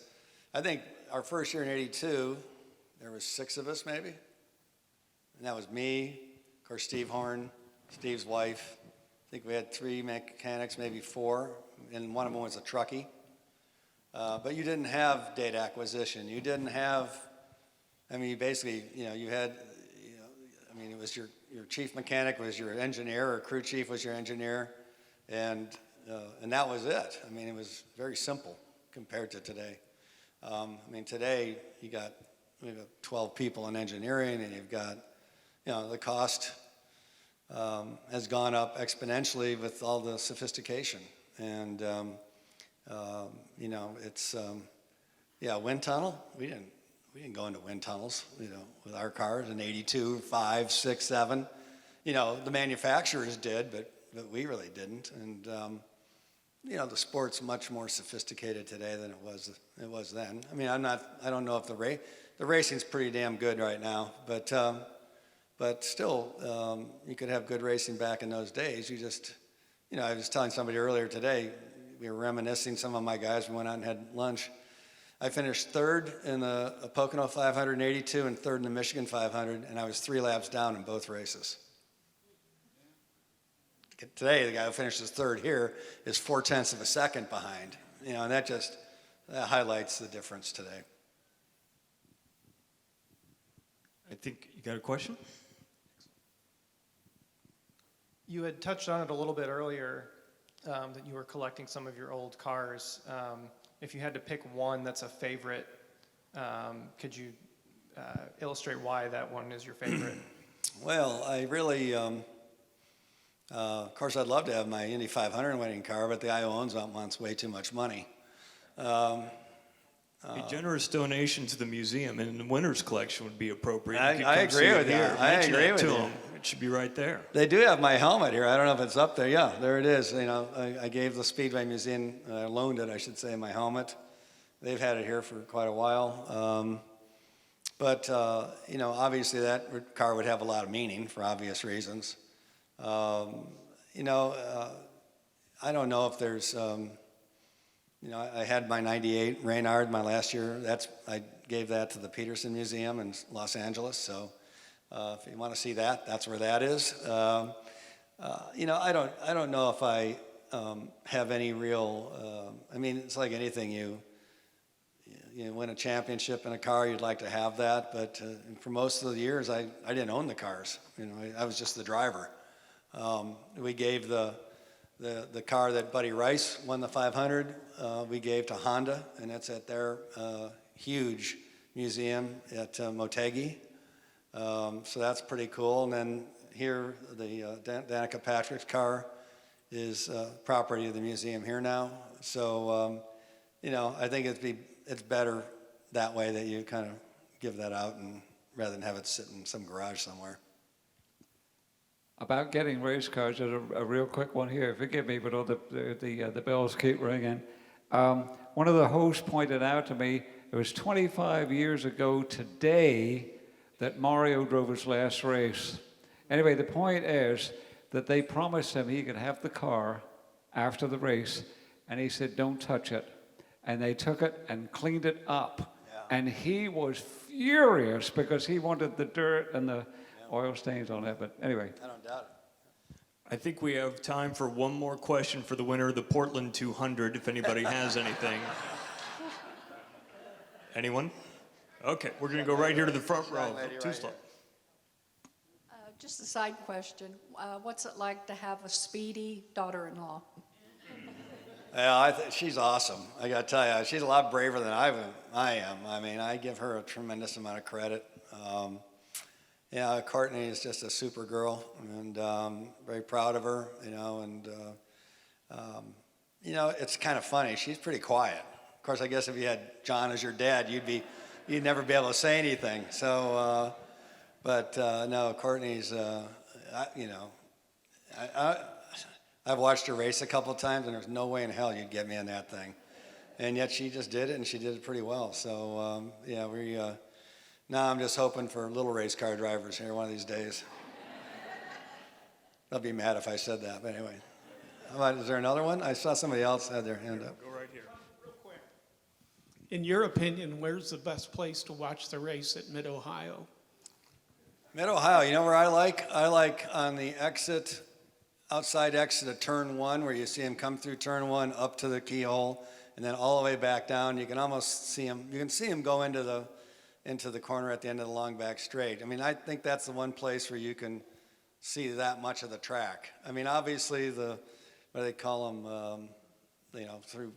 I think our first year in '82, there was 6 of us maybe. And that was me, of course, Steve Horn, Steve's wife. I think we had 3 mechanics, maybe 4, and one of them was a truckie. But you didn't have data acquisition. You didn't have, I mean, you basically, you had, it was your chief mechanic was your engineer, or crew chief was your engineer, and that was it. I mean, it was very simple compared to today. Today we got 12 people in engineering, and you've got, the cost has gone up exponentially with all the sophistication. And, it's, wind tunnel. We didn't go into wind tunnels, with our cars in '82, 5, 6, 7. The manufacturers did, but we really didn't. And, the sport's much more sophisticated today than it was then. I mean, I don't know if the racing's pretty damn good right now, but still, you could have good racing back in those days. You just, I was telling somebody earlier today, we were reminiscing, some of my guys, we went out and had lunch. I finished 3rd in the Pocono 500 in '82 and 3rd in the Michigan 500, and I was 3 laps down in both races. Today, the guy who finishes 3rd here is 0.4 of a second behind, and that highlights the difference today. I think you got a question? You had touched on it a little bit earlier, that you were collecting some of your old cars. If you had to pick one that's a favorite, could you illustrate why that one is your favorite? Well, I really, of course, I'd love to have my Indy 500 winning car, but the guy who owns that wants way too much money. A generous donation to the museum and the winner's collection would be appropriate. I agree with that. I agree with you. It should be right there. They do have my helmet here. I don't know if it's up there. Yeah, there it is. I gave the Speedway Museum, loaned it, I should say, my helmet. They've had it here for quite a while. But obviously that car would have a lot of meaning for obvious reasons. I don't know if there's, I had my '98 Reynard my last year. I gave that to the Peterson Museum in Los Angeles. So if you want to see that, that's where that is. I don't know if I have any real. It's like anything. You win a championship in a car, you'd like to have that. But for most of the years, I didn't own the cars. I was just the driver. We gave the car that Buddy Rice won the 500, we gave to Honda, and it's at their huge museum at Motegi. So that's pretty cool. And then here, the Danica Patrick's car is property of the museum here now. So, I think it's better that way, that you kind of give that out, and rather than have it sit in some garage somewhere. About getting race cars, there's a real quick one here. Forgive me, but all the bells keep ringing. One of the hosts pointed out to me, it was 25 years ago today that Mario drove his last race. Anyway, the point is that they promised him he could have the car after the race, and he said, don't touch it. And they took it and cleaned it up. Yeah. And he was furious because he wanted the dirt and the oil stains on it. But anyway. I don't doubt it. I think we have time for one more question for the winner of the Portland 200, if anybody has anything. Anyone? Okay, we're going to go right here to the front row. Just a side question. What's it like to have a speedy daughter-in-law? Yeah, she's awesome. I got to tell you, she's a lot braver than I am. I give her a tremendous amount of credit. Courtney is just a super girl, and very proud of her. It's kind of funny. She's pretty quiet. Of course, I guess if you had John as your dad, you'd never be able to say anything. So, no, Courtney's. I've watched her race a couple of times, and there's no way in hell you'd get me in that thing. and yet she just did it, and she did it pretty well. So, yeah, now I'm just hoping for little race car drivers here one of these days. They'll be mad if I said that, but anyway. Is there another one? I saw somebody else had their hand up. Go right here. In your opinion, where's the best place to watch the race at Mid-Ohio? Mid-Ohio, you know where I like? I like on the exit, outside exit of turn 1, where you see him come through turn 1 up to the keyhole, and then all the way back down. You can almost see him. You can see him go into the corner at the end of the long back straight. I mean, I think that's the one place where you can see that much of the track. I mean, obviously what do they call them? Through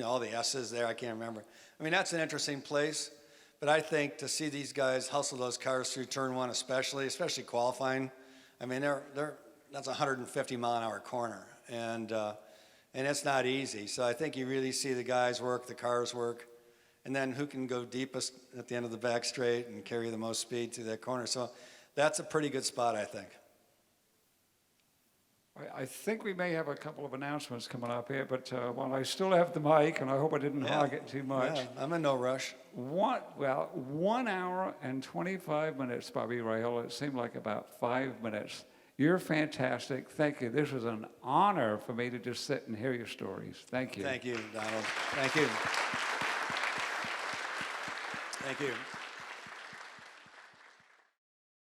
all the S's there. I can't remember. I mean, that's an interesting place. But I think to see these guys hustle those cars through turn 1, especially qualifying. I mean, that's a 150 mile an hour corner, and it's not easy. So I think you really see the guys work, the cars work, and then who can go deepest at the end of the back straight and carry the most speed through that corner. So that's a pretty good spot, I think. I think we may have a couple of announcements coming up here, but while I still have the mic, and I hope I didn't hog it too much. Yeah, I'm in no rush. 1 hour and 25 minutes, Bobby Rahal. It seemed like about 5 minutes. You're fantastic. Thank you. This was an honor for me to just sit and hear your stories. Thank you. Thank you, Donald. Thank you. Thank you.